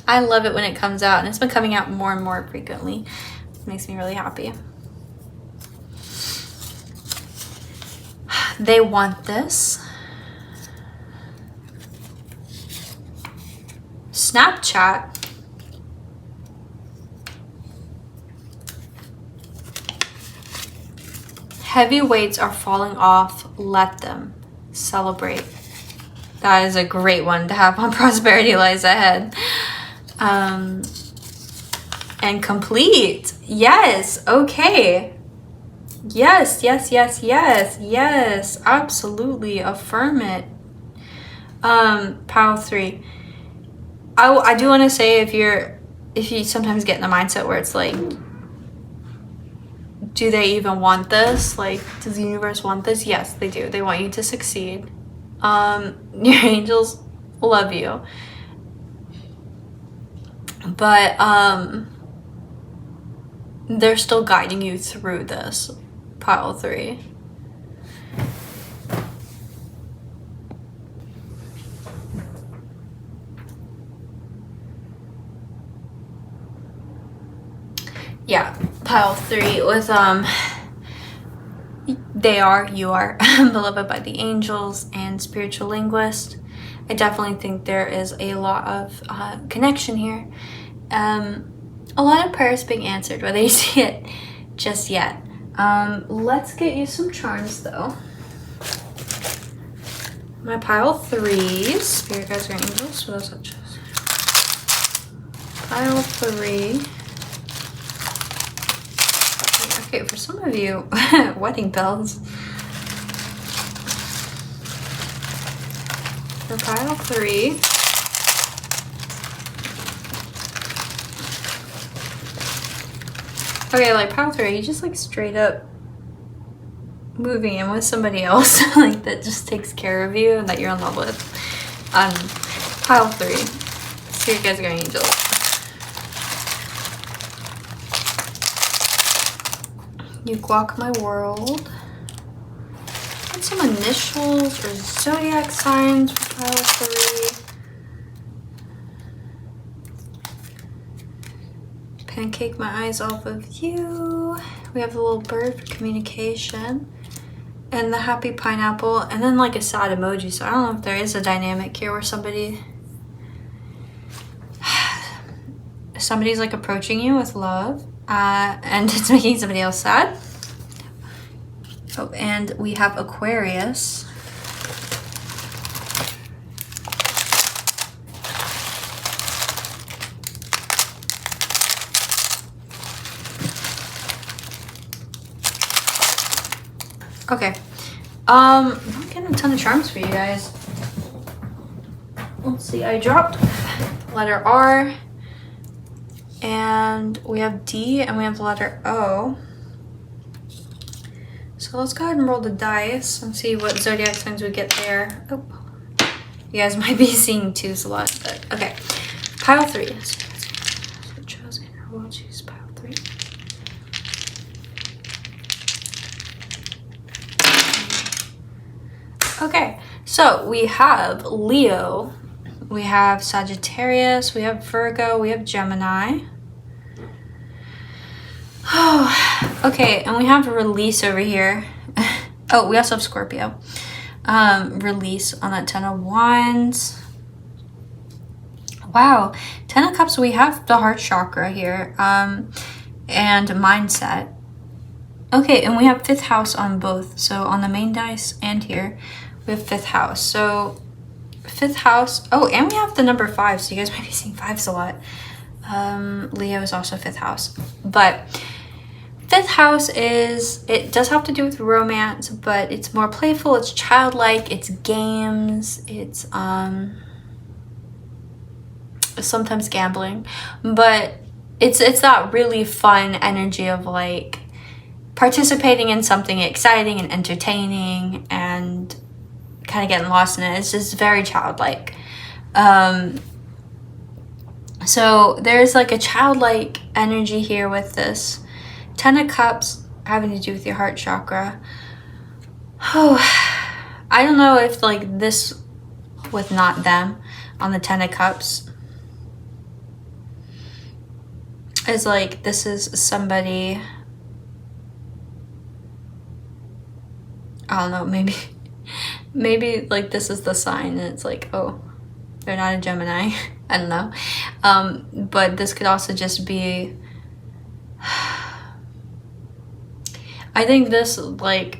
I love it when it comes out, and it's been coming out more and more frequently. It makes me really happy. They want this. Snapchat. Heavy weights are falling off. Let them. Celebrate. That is a great one to have on Prosperity Lies Ahead. And complete. Yes. Okay. Yes, yes, yes, yes, yes. Absolutely. Affirm it. Pile 3. I do want to say, if you sometimes get in the mindset where it's like, do they even want this? Like, does the universe want this? Yes, they do. They want you to succeed. Your angels love you. But they're still guiding you through this, pile 3. Yeah, pile 3 with you are beloved by the angels and spiritual linguist. I definitely think there is a lot of connection here. A lot of prayers being answered, whether you see it just yet. Let's get you some charms though. My pile 3s, spirit guides or angels, what else I chose? Pile 3. Okay, for some of you, wedding bells. For pile 3. Okay, like pile 3, you just like straight up moving in with somebody else like that just takes care of you and that you're in love with. Pile 3, spirit guides or angels. You guac my world. Get some initials or zodiac signs for pile 3. Pancake my eyes off of you. We have the little bird for communication. And the happy pineapple. And then like a sad emoji. So I don't know if there is a dynamic here where somebody's like approaching you with love. And it's making somebody else sad. Oh, and we have Aquarius. Okay. I'm not getting a ton of charms for you guys. Let's see, I dropped letter R. And we have D and we have the letter O. So let's go ahead and roll the dice and see what zodiac signs we get there. Oh, you guys might be seeing 2s a lot, but okay. Pile 3. Chosen, or we'll choose pile 3. Okay, so we have Leo, we have Sagittarius, we have Virgo, we have Gemini. Oh, okay, and we have release over here. Oh, we also have Scorpio. Release on that 10 of Wands. Wow, 10 of Cups, we have the heart chakra here. And mindset. Okay, and we have 5th house on both. So on the main dice and here, we have 5th house. So 5th house. Oh, and we have the number 5. So you guys might be seeing 5s a lot. Leo is also 5th house. But 5th house it does have to do with romance, but it's more playful, it's childlike, it's games, it's sometimes gambling, but it's that really fun energy of like participating in something exciting and entertaining and kind of getting lost in it. It's just very childlike. So there's like a childlike energy here with this 10 of Cups having to do with your heart chakra. Oh, I don't know if like this with not them on the 10 of Cups is like, this is somebody, I don't know, maybe like this is the sign and it's like, oh, they're not a Gemini. I don't know. But this could also just be, I think this like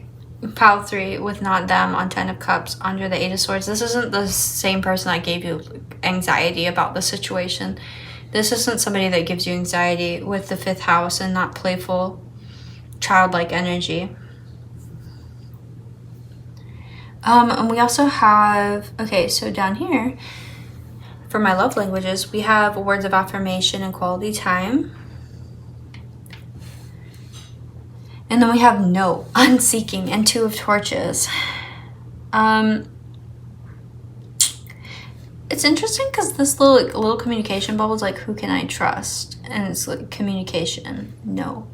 pile 3 with not them on 10 of Cups under the 8 of Swords. This isn't the same person that gave you anxiety about the situation. This isn't somebody that gives you anxiety with the 5th house and not playful, childlike energy. And we also have, okay, so down here, for my love languages, we have words of affirmation and quality time. And then we have no, unseeking, and 2 of torches. It's interesting because this little communication bubble is like, who can I trust? And it's like communication, no.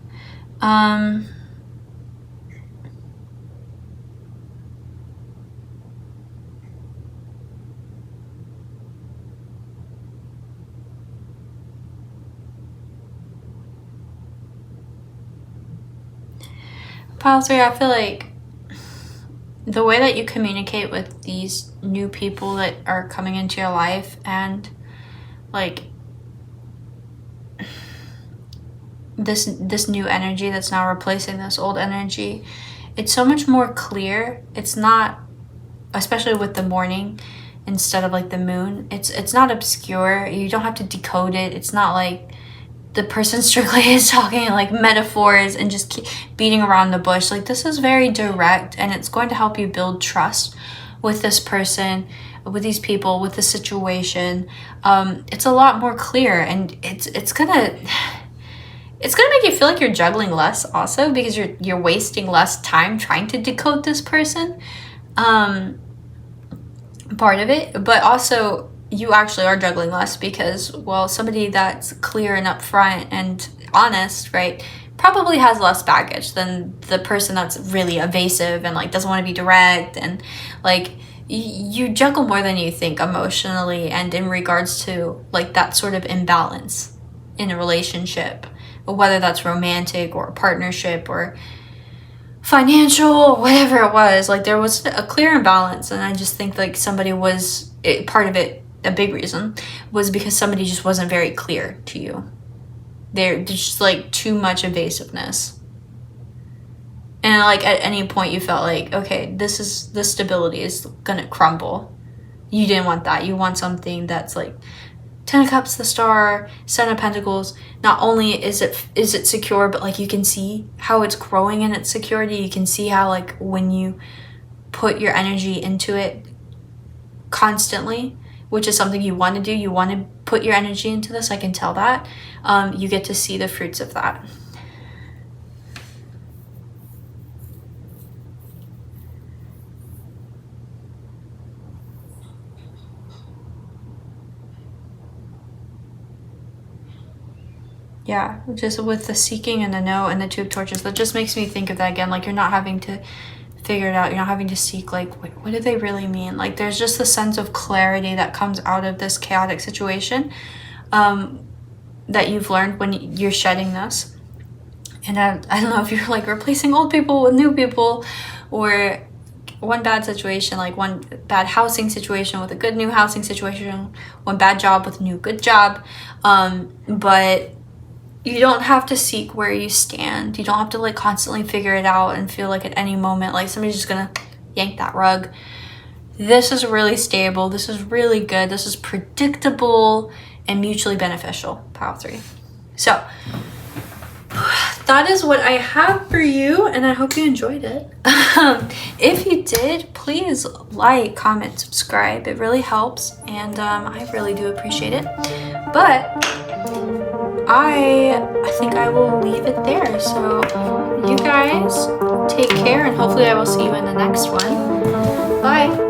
Pile 3, I feel like the way that you communicate with these new people that are coming into your life, and like this new energy that's now replacing this old energy, it's so much more clear. It's not, especially with the morning instead of like the moon, it's not obscure. You don't have to decode it. It's not like the person strictly is talking like metaphors and just keep beating around the bush. Like, this is very direct, and it's going to help you build trust with this person, with these people, with the situation. It's a lot more clear, and it's gonna make you feel like you're juggling less also, because you're wasting less time trying to decode this person. Part of it, but also you actually are juggling less because, well, somebody that's clear and upfront and honest, right, probably has less baggage than the person that's really evasive and like doesn't want to be direct, and like you juggle more than you think emotionally and in regards to like that sort of imbalance in a relationship, whether that's romantic or a partnership or financial, whatever it was. Like, there was a clear imbalance, and I just think like somebody was part of it. A big reason was because somebody just wasn't very clear to you. There's just like too much evasiveness, and like at any point you felt like, okay, this stability is gonna crumble. You didn't want that. You want something that's like 10 of Cups, the Star, 7 of Pentacles. Not only is it secure, but like you can see how it's growing in its security. You can see how like when you put your energy into it constantly, which is something you want to do, you want to put your energy into this, I can tell that. You get to see the fruits of that. Yeah, just with the seeking and the no and the 2 of torches, that just makes me think of that again. Like, you're not having to figure it out. You're not having to seek, like, what do they really mean? Like, there's just the sense of clarity that comes out of this chaotic situation that you've learned when you're shedding this. And I don't know if you're like replacing old people with new people, or one bad situation, like one bad housing situation with a good new housing situation, one bad job with a new good job. But you don't have to seek where you stand. You don't have to like constantly figure it out and feel like at any moment like somebody's just gonna yank that rug. This is really stable. This is really good. This is predictable and mutually beneficial. Pile 3. So that is what I have for you, and I hope you enjoyed it. If you did, please like, comment, subscribe. It really helps, and I really do appreciate it. But I think I will leave it there. So you guys take care, and hopefully I will see you in the next one. Bye.